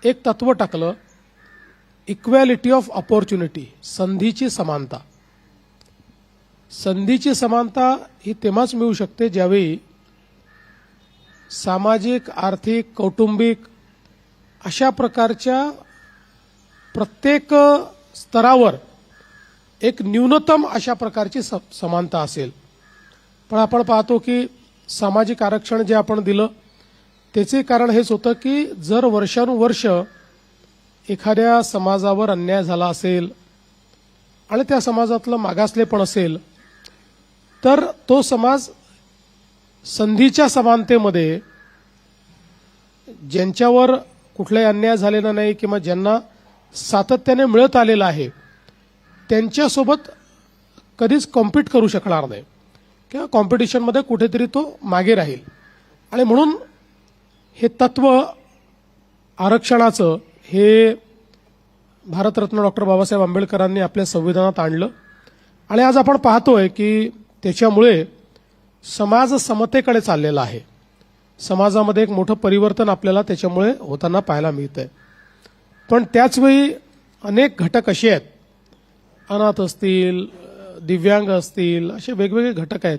एक तत्व टाकलं, इक्वॅलिटी ऑफ ऑपॉर्च्युनिटी, संधीची समानता. संधीची समानता ही तेव्हाच मिळू शकते ज्यावेळी सामाजिक, आर्थिक, कौटुंबिक अशा प्रकारच्या प्रत्येक स्तरावर एक न्यूनतम अशा प्रकारची समानता असेल. पण आपण पाहतो की सामाजिक आरक्षण जे आपण दिलं त्याचे कारण हेच होतं की जर वर्षानुवर्ष एखाद्या समाजावर अन्याय झाला असेल आणि त्या समाजातलं मागासलेपण असेल तर तो समाज संधीच्या समानतेमध्ये ज्यांच्यावर कुठलाही अन्याय झालेला नाही किंवा ज्यांना सातत्याने मिळत आलेला आहे त्यांच्यासोबत कधीच कॉम्पीट करू शकणार नाही किंवा कॉम्पिटिशनमध्ये कुठेतरी तो मागे राहील. आणि म्हणून हे तत्व आरक्षणाचं हे भारतरत्न डॉक्टर बाबासाहेब आंबेडकरांनी आपल्या संविधानात आणलं. आणि आज आपण पाहतोय की त्याच्यामुळे समाज समतेकडे चाललेला आहे. समाजामध्ये एक मोठं परिवर्तन आपल्याला त्याच्यामुळे होताना पाहायला मिळतंय. पण त्याचवेळी अनेक घटक असे आहेत, अनाथ असतील, दिव्यांग असतील, असे वेगवेगळे घटक आहेत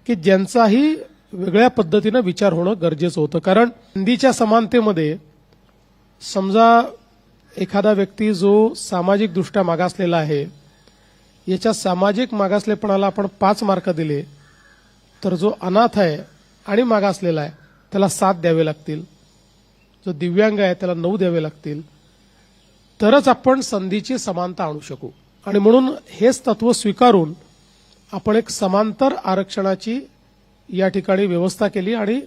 की ज्यांचाही वेगळ्या पद्धतीनं विचार होणं गरजेचं होतं. कारण संधीच्या समानतेमध्ये समजा एखादा व्यक्ती जो सामाजिकदृष्ट्या मागासलेला आहे, याच्या सामाजिक मागासलेपणाला आपण 5 मार्क दिले तर जो अनाथ आहे आणि मागासलेला आहे त्याला 7 द्यावे लागतील, जो दिव्यांग आहे त्याला 9 द्यावे लागतील, तरच आपण संधीची समानता आणू शकू. आणि म्हणून हेच तत्व स्वीकारून आपण एक समांतर आरक्षणाची या ठिकाणी व्यवस्था केली आणि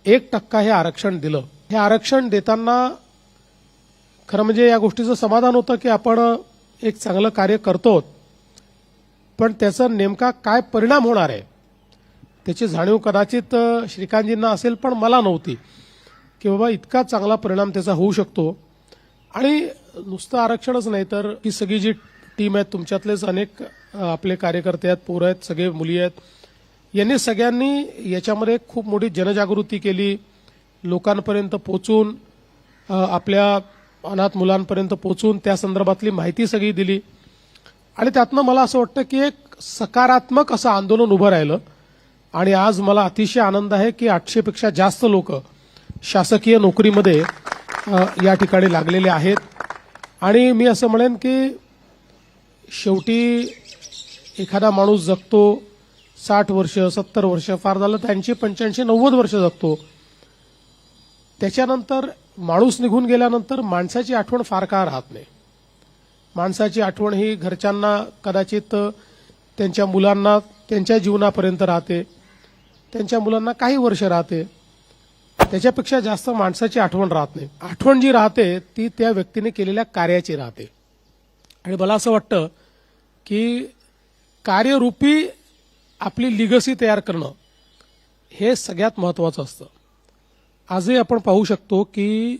1% हे आरक्षण दिलं. हे आरक्षण देताना खरं म्हणजे या गोष्टीचं समाधान होतं की आपण एक चांगलं कार्य करतो, पण त्याचा नेमका काय परिणाम होणार आहे त्याची जाणीव कदाचित श्रीकांतजींना असेल, पण मला नव्हती की बाबा इतका चांगला परिणाम त्याचा होऊ शकतो. आणि नुसतं आरक्षणच नाही तर ही सगळी जी टीम आहे, तुमच्यातलेच अनेक आपले कार्यकर्ते आहेत, पोरं आहेत, सगळे मुली आहेत, यांनी सगळ्यांनी याच्यामध्ये खूप मोठी जनजागृती केली, लोकांपर्यंत पोचून आपल्या अनाथ मुलांपर्यंत पोचून त्या संदर्भातली माहिती सगळी दिली. आणि त्यातनं मला असं वाटतं की एक सकारात्मक असं आंदोलन उभं राहिलं. आणि आज मला अतिशय आनंद आहे की 800 पेक्षा जास्त लोक शासकीय नोकरीमध्ये या ठिकाणी लागलेले आहेत. आणि मी असं म्हणेन की शेवटी एखादा माणूस जगतो 60 वर्ष, 70 वर्ष, फार झालं तर 80, 85, 90 वर्ष जगतो. त्याच्यानंतर माणूस निघून गेल्यानंतर माणसाची आठवण फार काळ राहत नाही. माणसाची आठवण ही घरच्यांना, कदाचित त्यांच्या मुलांना त्यांच्या जीवनापर्यंत राहते, त्यांच्या मुलांना काही वर्ष राहते, त्याच्यापेक्षा जास्त माणसाची आठवण राहत नाही. आठवण जी राहते ती त्या व्यक्तीने केलेल्या कार्याची राहते. आणि मला असं वाटतं की कार्यरूपी आपली लिगसी तयार करणं हे सगळ्यात महत्त्वाचं असतं. आजही आपण पाहू शकतो की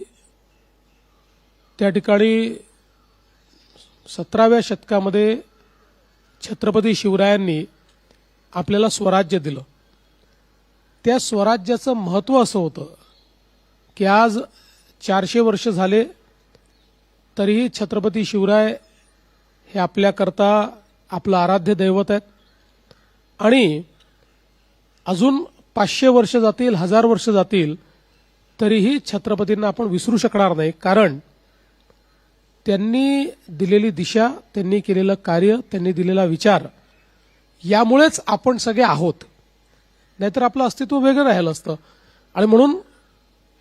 त्या ठिकाणी 17व्या शतकामध्ये छत्रपती शिवरायांनी आपल्याला स्वराज्य दिलं. त्या स्वराज्याचं महत्त्व असं होतं की आज 400 वर्ष झाले तरीही छत्रपती शिवराय हे आपल्याकरता आपलं आराध्य दैवत आहेत. आणि अजून 500 वर्ष जातील, 1000 वर्ष जातील तरीही छत्रपतींना आपण विसरू शकणार नाही, कारण त्यांनी दिलेली दिशा, त्यांनी केलेलं कार्य, त्यांनी दिलेला विचार, यामुळेच आपण सगळे आहोत. नाहीतर आपलं अस्तित्व वेगळं राहिलं असतं. आणि म्हणून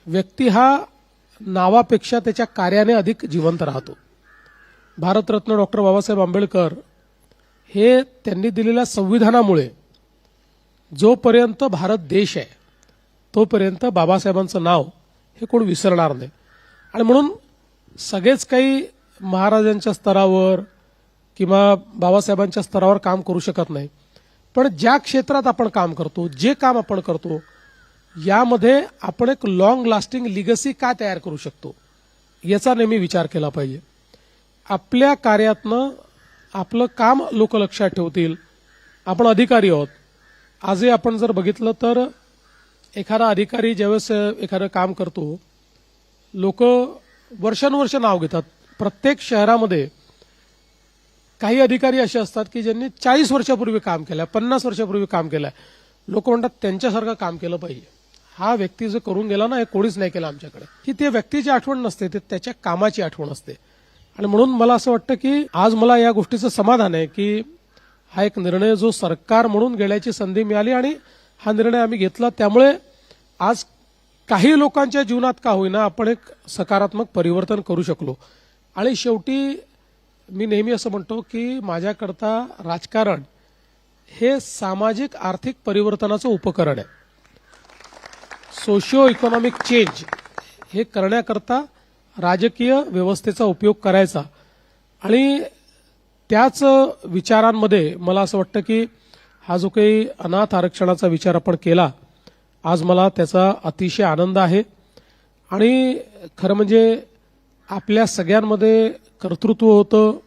व्यक्ती हा नावापेक्षा त्याच्या कार्याने अधिक जिवंत राहतो. भारतरत्न डॉक्टर बाबासाहेब आंबेडकर हे त्यांनी दिलेल्या संविधानामुळे जोपर्यंत भारत देश आहे तोपर्यंत बाबासाहेबांचं नाव हे कोण विसरणार नाही. आणि म्हणून सगळेच काही महाराजांच्या स्तरावर किंवा बाबासाहेबांच्या स्तरावर काम करू शकत नाही, पण ज्या क्षेत्रात आपण काम करतो, जे काम आपण करतो, यामध्ये आपण एक लॉंग लास्टिंग लिगसी काय तयार करू शकतो याचा नेहमी विचार केला पाहिजे. आपल्या कार्यातनं आपलं काम लोक लक्षात ठेवतील. आपण अधिकारी आहोत. आजही आपण जर बघितलं तर एखादा अधिकारी ज्यावेळेस एखादं काम करतो, लोक वर्षानुवर्ष नाव घेतात. प्रत्येक शहरामध्ये काही अधिकारी असे असतात की ज्यांनी 40 वर्षापूर्वी काम केलं, 50 वर्षापूर्वी काम केलं. लोक म्हणतात त्यांच्यासारखं काम केलं पाहिजे. हा व्यक्ती जो करून गेला ना, हे कोणीच नाही केलं आमच्याकडे. ही त्या व्यक्तीची आठवण नसते, ते त्याच्या कामाची आठवण असते. आणि म्हणून मला असं वाटतं की आज मला या गोष्टीचं समाधान आहे की हा एक निर्णय जो सरकार म्हणून घेण्याची संधी मिळाली आणि हा निर्णय आम्ही घेतला, त्यामुळे आज काही लोकांच्या जीवनात का होईना आपण एक सकारात्मक परिवर्तन करू शकलो. आणि शेवटी मी नेहमी असं म्हणतो की माझ्याकरता राजकारण हे सामाजिक आर्थिक परिवर्तनाचं उपकरण आहे. सोशिओ इकॉनॉमिक चेंज हे करण्याकरता राजकीय व्यवस्थेचा उपयोग करायचा. आणि त्याच विचारांमध्ये मला असं वाटतं की हा जो काही अनाथ आरक्षणाचा विचार आपण केला, आज मला त्याचा अतिशय आनंद आहे. आणि खरं म्हणजे आपल्या सगळ्यांमध्ये कर्तृत्व होतं,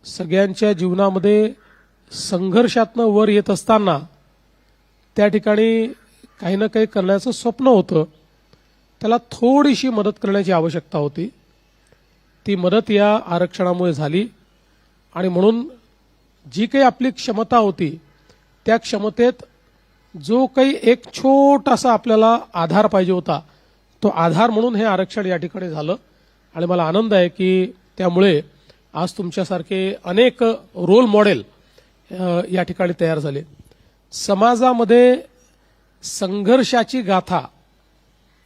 सगळ्यांच्या जीवनामध्ये संघर्षातनं वर येत असताना त्या ठिकाणी काही ना काही करण्याचं स्वप्न होतं. त्याला थोडीशी मदत करण्याची आवश्यकता होती. ती मदत या आरक्षणामुळे झाली. आणि म्हणून जी काही आपली क्षमता होती त्या क्षमतेत जो काही एक छोटासा आपल्याला आधार पाहिजे होता, तो आधार म्हणून हे आरक्षण या ठिकाणी झालं. आणि मला आनंद आहे की त्यामुळे आज तुमच्यासारखे अनेक रोल मॉडेल या ठिकाणी तयार झाले. समाजामध्ये संघर्षाची गाथा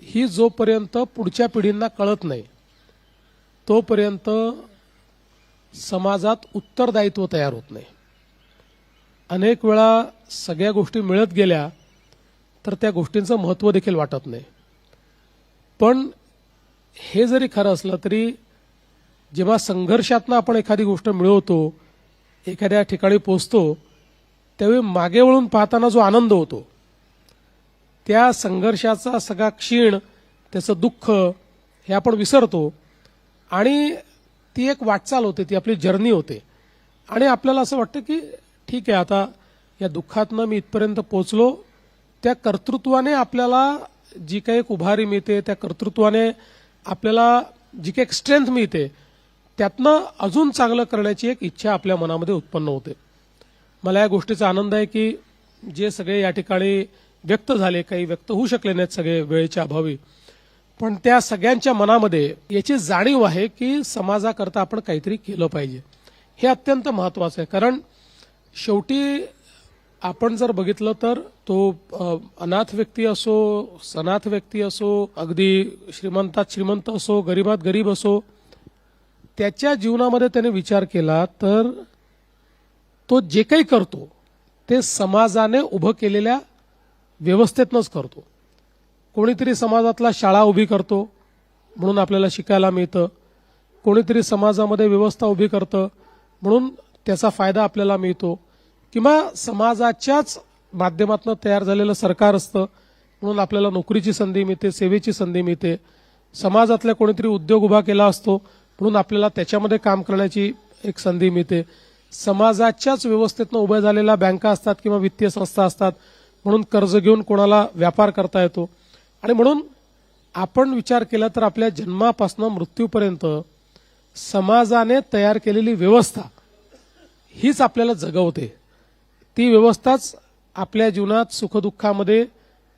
ही जोपर्यंत पुढच्या पिढींना कळत नाही तोपर्यंत समाजात उत्तरदायित्व तयार होत नाही. अनेक वेळा सगळ्या गोष्टी मिळत गेल्या तर त्या गोष्टींचं महत्त्व देखील वाटत नाही. पण हे जरी खरं असलं तरी जेव्हा संघर्षातनं आपण एखादी गोष्ट मिळवतो, एखाद्या ठिकाणी पोहोचतो, त्यावेळी मागे वळून पाहताना जो आनंद होतो, त्या संघर्षाचा सगळा क्षीण, त्याचं दुःख हे आपण विसरतो आणि ती एक वाटचाल होते, ती आपली जर्नी होते आणि आपल्याला असं वाटतं की ठीक आहे, आता या दुःखातनं मी इथपर्यंत पोहोचलो. त्या कर्तृत्वाने आपल्याला जी काही एक उभारी मिळते, त्या कर्तृत्वाने आपल्याला जी काही एक स्ट्रेंथ मिळते, त्यातनं अजून चांगलं करण्याची एक इच्छा आपल्या मनामध्ये उत्पन्न होते. मला या गोष्टीचा आनंद आहे की जे सगळे या ठिकाणी व्यक्त झाले, काही व्यक्त होऊ शकले नाहीत सगळे वेळेच्या अभावी, पण त्या सगळ्यांच्या मनामध्ये याची जाणीव आहे की समाजाकरता आपण काहीतरी केलं पाहिजे. हे अत्यंत महत्वाचं आहे. कारण शेवटी आपण जर बघितलं तर तो अनाथ व्यक्ती असो, सनाथ व्यक्ती असो, अगदी श्रीमंतात श्रीमंत असो, गरीबात गरीब असो, त्याच्या जीवनामध्ये त्याने विचार केला तर तो जे काही करतो ते समाजाने उभं केलेल्या व्यवस्थेतनंच करतो. कोणीतरी समाजातला शाळा उभी करतो म्हणून आपल्याला शिकायला मिळतं, कोणीतरी समाजामध्ये व्यवस्था उभी करतं म्हणून त्याचा फायदा आपल्याला मिळतो, किंवा समाजाच्याच माध्यमातून तयार झालेलं सरकार असतं म्हणून आपल्याला नोकरीची संधी मिळते, सेवेची संधी मिळते. समाजातल्या कोणीतरी उद्योग उभा केला असतो म्हणून आपल्याला त्याच्यामध्ये काम करण्याची एक संधी मिळते. समाजाच्याच व्यवस्थेतनं उभ्या झालेल्या बँका असतात किंवा वित्तीय संस्था असतात म्हणून कर्ज घेऊन कोणाला व्यापार करता येतो. आणि म्हणून आपण विचार केला तर आपल्या जन्मापासून मृत्यूपर्यंत समाजाने तयार केलेली व्यवस्था हीच आपल्याला जगवते. ती व्यवस्थाच आपल्या जीवनात सुखदुःखामध्ये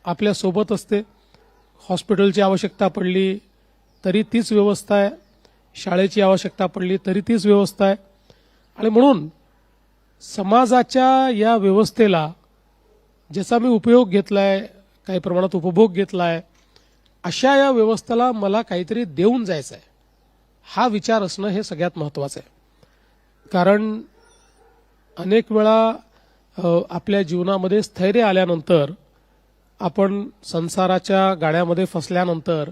आपल्या सोबत असते. हॉस्पिटलची आवश्यकता पडली तरी तीच व्यवस्था आहे, शाळेची आवश्यकता पडली तरी तीच व्यवस्था आहे. आणि म्हणून समाजाच्या या व्यवस्थेला ज्याचा मी उपयोग घेतलाय, काही प्रमाणात उपभोग घेतलाय, अशा या व्यवस्थेला मला काहीतरी देऊन जायचं आहे, हा विचार असणं हे सगळ्यात महत्वाचं आहे. कारण अनेक वेळा आपल्या जीवनामध्ये स्थैर्य आल्यानंतर, आपण संसाराच्या गाड्यामध्ये फसल्यानंतर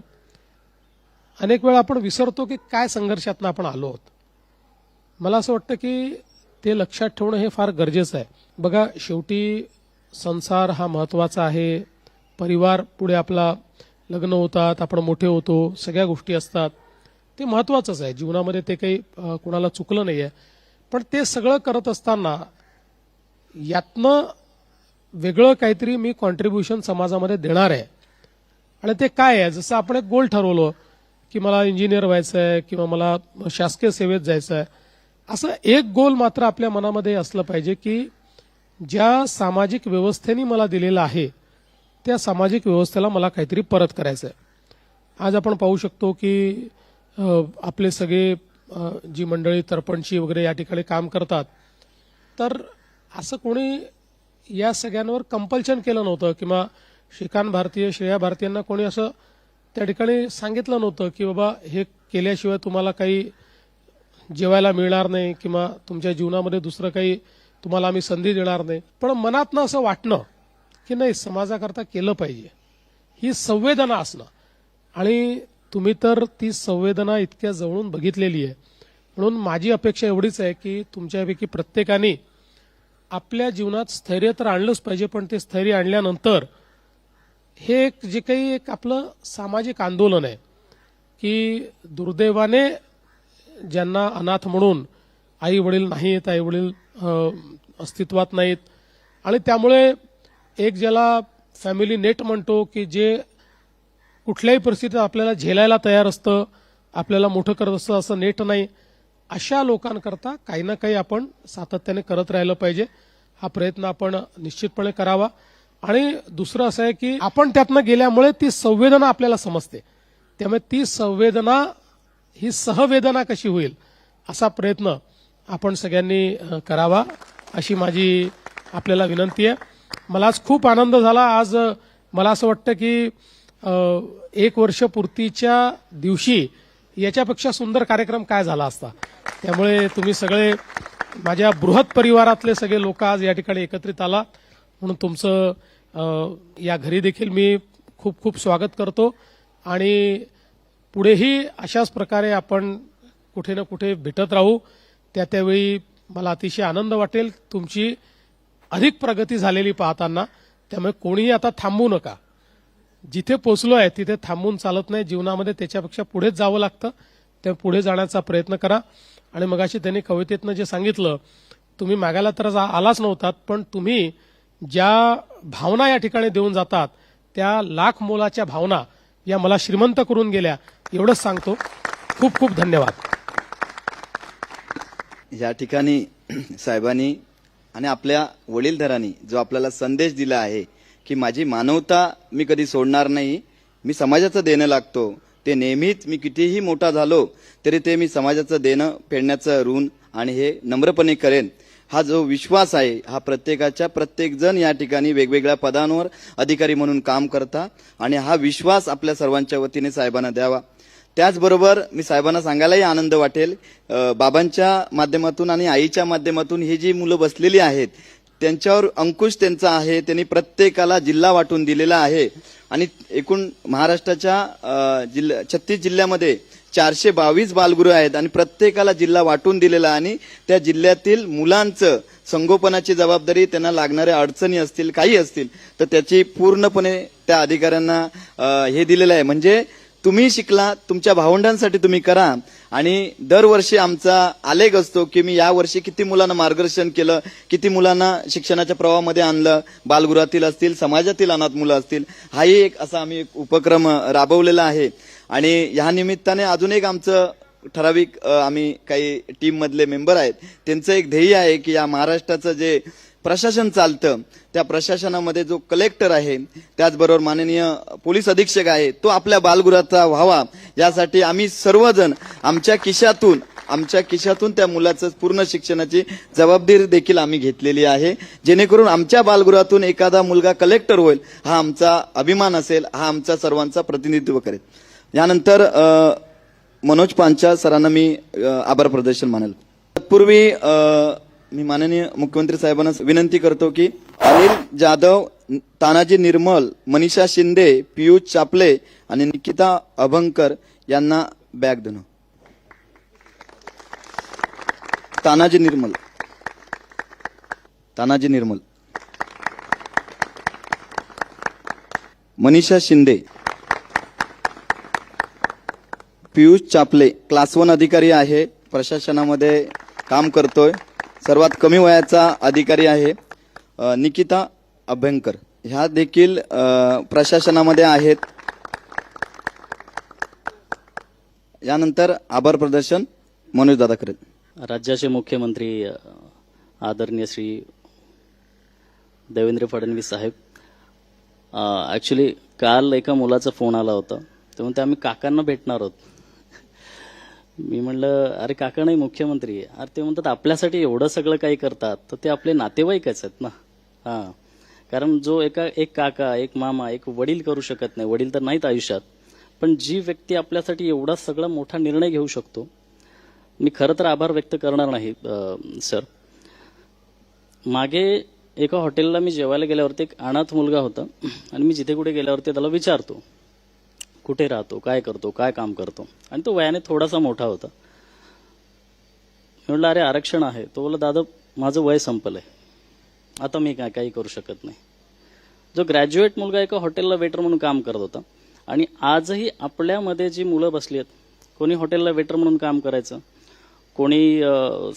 अनेक वेळा आपण विसरतो की काय संघर्षातनं आपण आलो आहोत. मला असं वाटतं की ते लक्षात ठेवणं हे फार गरजेचं आहे. बघा, शेवटी संसार हा महत्वाचा आहे. परिवार पुढे आपला लग्न होतात, आपण मोठे होतो, सगळ्या गोष्टी असतात, ते महत्वाचंच आहे जीवनामध्ये, ते काही कुणाला चुकलं नाही आहे. पण ते सगळं करत असताना यातनं वेगळं काहीतरी मी कॉन्ट्रीब्युशन समाजामध्ये देणार आहे. आणि ते काय आहे, जसं आपण एक गोल ठरवलं की मला इंजिनियर व्हायचं आहे किंवा मला शासकीय सेवेत जायचं आहे, असं एक गोल मात्र आपल्या मनामध्ये असलं पाहिजे की ज्या सामाजिक व्यवस्थेने मला दिलेलं आहे त्या सामाजिक व्यवस्थेला मला काहीतरी परत करायचं आहे. आज आपण पाहू शकतो की आपले सगळे जी मंडळी तरपणची वगैरे या ठिकाणी काम करतात, तर असं कोणी या सगळ्यांवर कंपल्शन केलं नव्हतं किंवा श्रीकांत भारतीय, श्रेया भारतीयांना कोणी असं त्या ठिकाणी सांगितलं नव्हतं की बाबा हे केल्याशिवाय तुम्हाला काही जेवायला मिळणार नाही किंवा तुमच्या जीवनामध्ये दुसरं काही तुम्हाला आम्ही संधी देणार नाही. पण मनातनं असं वाटणं की नाही, समाजाकरता केलं पाहिजे, ही संवेदना असणं. आणि तुम्ही तर ती संवेदना इतक्या जवळून बघितलेली आहे. म्हणून माझी अपेक्षा एवढीच आहे की तुमच्यापैकी प्रत्येकाने आपल्या जीवनात स्थैर्य तर आणलंच पाहिजे, पण ते स्थैर्य आणल्यानंतर हे एक जे काही एक आपलं सामाजिक आंदोलन आहे की दुर्दैवाने ज्यांना अनाथ म्हणून आई वडील नाहीत, आई वडील अस्तित्वात नाहीत, आणि त्यामुळे एक ज्याला फॅमिली नेट म्हणतो की जे कुठल्याही परिस्थितीत आपल्याला झेलायला तयार असतं, आपल्याला मोठं करत असतं, असं नेट नाही. अशा लोकांकरता काही ना काही आपण सातत्याने करत राहिलं पाहिजे. हा प्रयत्न आपण निश्चितपणे करावा. आणि दुसरं असं आहे की आपण त्यातनं गेल्यामुळे ती संवेदना आपल्याला समजते, त्यामुळे ती संवेदना ही सहवेदना कशी होईल असा प्रयत्न आपण सगळ्यांनी करावा, अशी माझी आपल्याला विनंती आहे. मला आज खूप आनंद झाला. आज मला असं वाटतं की 1 वर्ष पूर्तीच्या दिवशी याच्यापेक्षा सुंदर कार्यक्रम काय झाला असता. त्यामुळे तुम्ही सगळे माझ्या बृहत परिवारातले सगळे लोक आज या ठिकाणी एकत्रित आला, म्हणून तुमचं या घरी देखील मी खूप खूप स्वागत करतो. आणि पुढेही अशाच प्रकारे आपण कुठे ना कुठे भेटत राहू. त्यावेळी मला अतिशय आनंद वाटेल तुमची अधिक प्रगती झालेली पाहताना. त्यामुळे कोणीही आता थांबू नका. जिथे पोचलो आहे तिथे थांबून चालत नाही. जीवनामध्ये त्याच्यापेक्षा पुढेच जावं लागतं. त्या पुढे जाण्याचा प्रयत्न करा. आणि मगाशी त्यांनी कवितेतनं जे सांगितलं, तुम्ही मागायला तर आलाच नव्हतात, पण तुम्ही ज्या भावना या ठिकाणी देऊन जातात त्या लाख मोलाच्या भावना या मला श्रीमंत करून गेल्या. एवढंच सांगतो. खूप खूप धन्यवाद. या ठिकाणी साहेबांनी आणि आपल्या वडीलधारांनी जो आपल्याला संदेश दिला आहे की माझी मानवता मी कधी सोडणार नाही, मी समाजाचं देणं लागतो, ते नेहमीच मी कितीही मोठा झालो तरी ते मी समाजाचं देणं फेडण्याचं ऋण आणि हे नम्रपणे करेन, हा जो विश्वास आहे हा प्रत्येक जण या ठिकाणी वेगवेगळ्या पदांवर अधिकारी म्हणून काम करता आणि हा विश्वास आपल्या सर्वांच्या वतीने साहेबांना द्यावा. त्याचबरोबर मी साहेबांना सांगायलाही आनंद वाटेल, बाबांच्या माध्यमातून आणि आईच्या माध्यमातून ही जी मुलं बसलेली आहेत त्यांच्यावर अंकुश त्यांचा आहे. त्यांनी प्रत्येकाला जिल्हा वाटून दिलेला आहे आणि एकूण महाराष्ट्राच्या 36 जिल्ह्यामध्ये 422 बालगृह आहेत आणि प्रत्येकाला जिल्हा वाटून दिलेला आणि त्या जिल्ह्यातील मुलांचं संगोपनाची जबाबदारी, त्यांना लागणाऱ्या अडचणी असतील काही असतील तर त्याची पूर्णपणे त्या अधिकाऱ्यांना हे दिलेलं आहे. म्हणजे तुम्ही शिकला, तुमच्या भावंडांसाठी तुम्ही करा. आणि दरवर्षी आमचा आलेख असतो की मी यावर्षी किती मुलांना मार्गदर्शन केलं, किती मुलांना शिक्षणाच्या प्रवाहामध्ये आणलं, बालगृहातील असतील, समाजातील अनाथ मुलं असतील. हाही एक असा आम्ही एक उपक्रम राबवलेला आहे. आणि या निमित्ताने अजून एक आमचं ठराविक आम्ही काही टीम मधले मेंबर आहेत त्यांचं एक ध्येय आहे की या महाराष्ट्राचं जे प्रशासन चालतं त्या प्रशासनामध्ये जो कलेक्टर आहे त्याचबरोबर माननीय पोलीस अधीक्षक आहे तो आपल्या बालगृहाचा व्हावा, यासाठी आम्ही सर्वजण आमच्या खिशातून त्या मुलाचं पूर्ण शिक्षणाची जबाबदारी देखील आम्ही घेतलेली आहे. जेणेकरून आमच्या बालगृहातून एखादा मुलगा कलेक्टर होईल हा आमचा अभिमान असेल, हा आमचा सर्वांचा प्रतिनिधित्व करेल. यानंतर मनोज पांचाळ सरांना मी आभार प्रदर्शन मानेल. तत्पूर्वी मी माननीय मुख्यमंत्री साहेबांना विनंती करतो की अनिल जाधव, तानाजी निर्मल, मनीषा शिंदे, पियुष चापले आणि निकिता अभंकर यांना बॅग देणं. तानाजी निर्मल, मनीषा शिंदे, पियुष चापले क्लास 1 अधिकारी आहे, प्रशासनामध्ये काम करतोय, सर्वात कमी वयाचा अधिकारी आहे. निकिता अभ्यंकर ह्या देखील प्रशासनामध्ये आहेत. यानंतर आभार प्रदर्शन मनोज दादा करेल. राज्याचे मुख्यमंत्री आदरणीय श्री देवेंद्र फडणवीस साहेब, ॲक्च्युली काल एका मुलाचा फोन आला होता, तेव्हा ते आम्ही काकांना भेटणार आहोत. मी म्हणलं अरे काका नाही मुख्यमंत्री आहे. अरे ते म्हणतात आपल्यासाठी एवढं सगळं काही करतात तर ते आपले नातेवाईकच आहेत ना. हां, कारण जो एक काका, एक मामा, एक वडील करू शकत नाही, वडील तर नाहीत आयुष्यात, पण जी व्यक्ती आपल्यासाठी एवढा सगळा मोठा निर्णय घेऊ शकतो, मी खरं तर आभार व्यक्त करणार नाही सर. मागे एका हॉटेलला मी जेवायला गेल्यावरती एक अनाथ मुलगा होता आणि मी जिथे कुठे गेल्यावरती त्याला विचारतो कुठे राहतो, काय करतो, काय काम करतो, आणि तो वयाने थोडासा मोठा होता. मी म्हटलं अरे आरक्षण आहे. तो बोलला दादा माझं वय संपलंय, आता मी काही करू शकत नाही. जो ग्रॅज्युएट मुलगा एका हॉटेलला वेटर म्हणून काम करत होता आणि आजही आपल्यामध्ये जी मुलं बसली आहेत, कोणी हॉटेलला वेटर म्हणून काम करायचं, कोणी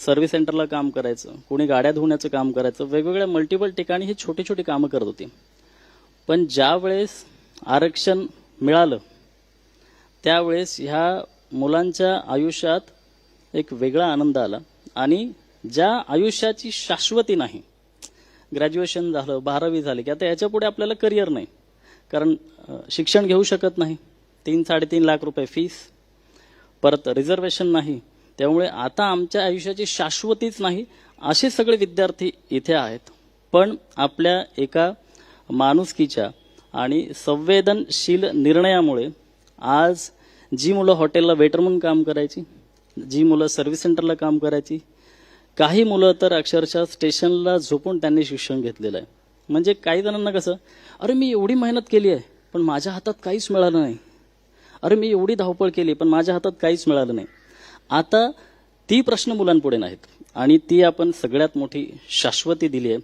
सर्व्हिस सेंटरला काम करायचं, कोणी गाड्या धुण्याचं काम करायचं, वेगवेगळ्या मल्टिपल ठिकाणी ही छोटी छोटी कामं करत होती. पण ज्या वेळेस आरक्षण मिळालं त्यावेळेस ह्या मुलांच्या आयुष्यात एक वेगळा आनंद आला. आणि ज्या आयुष्याची शाश्वती नाही, ग्रॅज्युएशन झालं, 12वी झाली की आता याच्या पुढे आपल्याला करिअर नाही, कारण शिक्षण घेऊ शकत नाही, 3-3.5 लाख रुपये फीस, परत रिझर्वेशन नाही, त्यामुळे आता आमच्या आयुष्याची शाश्वतीच नाही, असे सगळे विद्यार्थी इथे आहेत. पण आपल्या एका माणुसकीच्या आणि संवेदनशील निर्णयामुळे आज जी मुलं हॉटेलला वेटर म्हणून काम करायची, जी मुलं सर्व्हिस सेंटरला काम करायची, काही मुलं तर अक्षरशः स्टेशनला झोपून त्यांनी शिक्षण घेतलेलं आहे. म्हणजे काही जणांना कसं, अरे मी एवढी मेहनत केली आहे पण माझ्या हातात काहीच मिळालं नाही, अरे मी एवढी धावपळ केली पण माझ्या हातात काहीच मिळालं नाही. आता ती प्रश्न मुलांपुढे नाहीत आणि ती आपण सगळ्यात मोठी शाश्वती दिली आहे.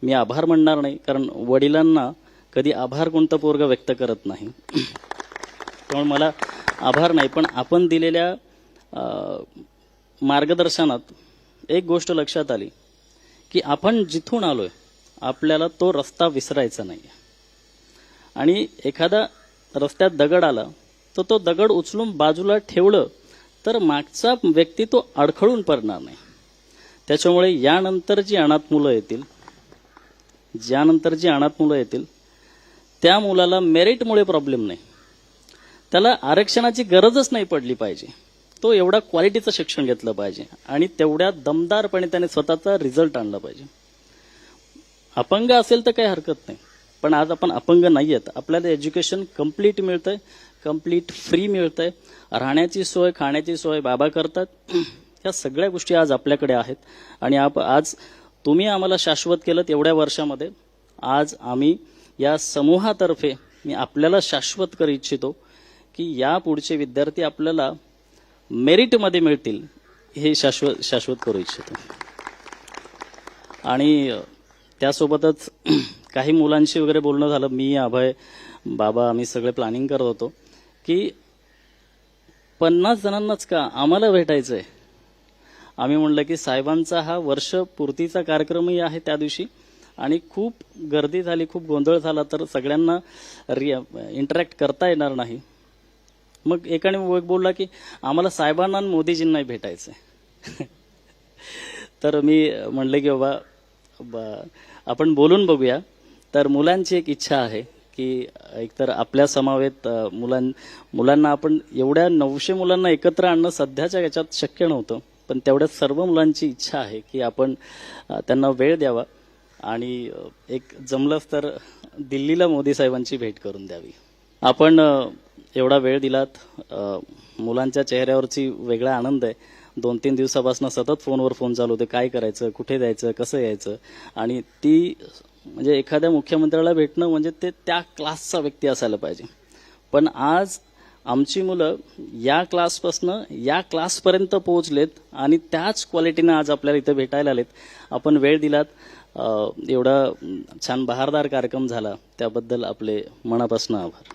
मी आभार म्हणणार नाही, कारण वडिलांना कधी आभार कोणतं पोरगं व्यक्त करत नाही, त्यामुळे मला आभार नाही. पण आपण दिलेल्या मार्गदर्शनात एक गोष्ट लक्षात आली की आपण जिथून आलोय आपल्याला तो रस्ता विसरायचा नाही. आणि एखादा रस्त्यात दगड आला तर तो दगड उचलून बाजूला ठेवलं तर मागचा व्यक्ती तो अडखळून पडणार नाही. त्याच्यामुळे यानंतर जी अनाथ मुलं येतील त्या मुलाला मेरिटमुळे प्रॉब्लेम नाही, त्याला आरक्षणाची गरजच नाही पडली पाहिजे. तो एवढा क्वालिटीचं शिक्षण घेतलं पाहिजे आणि तेवढ्या दमदारपणे त्याने स्वतःचा रिझल्ट आणला पाहिजे. अपंग असेल तर काही हरकत नाही, पण आज आपण अपंग नाही आहेत, आपल्याला एज्युकेशन कम्प्लीट मिळतंय, कम्प्लीट फ्री मिळतंय, राहण्याची सोय खाण्याची सोय बाबा करतात. ह्या सगळ्या गोष्टी आज आपल्याकडे आहेत आणि आज तुम्ही आम्हाला शाश्वत केलं एवढ्या वर्षामध्ये. आज आम्ही या समूहातर्फे मी आपल्याला शाश्वत करू इच्छितो की या पुढचे विद्यार्थी आपल्याला मेरिटमध्ये मिळतील, हे शाश्वत करू इच्छितो. आणि त्यासोबतच काही मुलांशी वगैरे बोलणं झालं. मी अभय बाबा आम्ही सगळे प्लॅनिंग करत होतो की 50 जणांनाच का आम्हाला भेटायचं आहे. आम्ही म्हणलं की साहेबांचा हा वर्षपूर्तीचा कार्यक्रमही आहे त्या दिवशी आणि खूप गर्दी झाली, खूप गोंधळ झाला तर सगळ्यांना इंटरॅक्ट करता येणार नाही. मग एकाने बोलला की आम्हाला साहेबांना आणि मोदीजींनाही भेटायचं आहे. तर मी म्हणलं की बाबा आपण बोलून बघूया. तर मुलांची एक इच्छा आहे की एकतर आपल्या समवेत मुलांना आपण एवढ्या 900 मुलांना एकत्र आणणं सध्याच्या याच्यात शक्य नव्हतं, पण तेवढ्या सर्व मुलांची इच्छा आहे की आपण त्यांना वेळ द्यावा आणि एक जमलंच तर दिल्लीला मोदी साहेबांची भेट करून द्यावी. आपण एवढा वेळ दिलात, मुलांच्या चेहऱ्यावरची वेगळा आनंद आहे. 2-3 दिवसापासून सतत फोनवर फोन चालू होते, काय करायचं, कुठे जायचं, कसं यायचं. आणि ती म्हणजे एखाद्या मुख्यमंत्र्याला भेटणं म्हणजे ते त्या क्लासचा व्यक्ती असायला पाहिजे. पण आज आमची मुलं या क्लासपासनं या क्लासपर्यंत पोहोचलेत आणि त्याच क्वालिटीनं आज आपल्याला इथे भेटायला आलेत. आपण वेळ दिलात, एवढा छान बहारदार कार्यक्रम झाला त्याबद्दल आपले मनापासून आभार.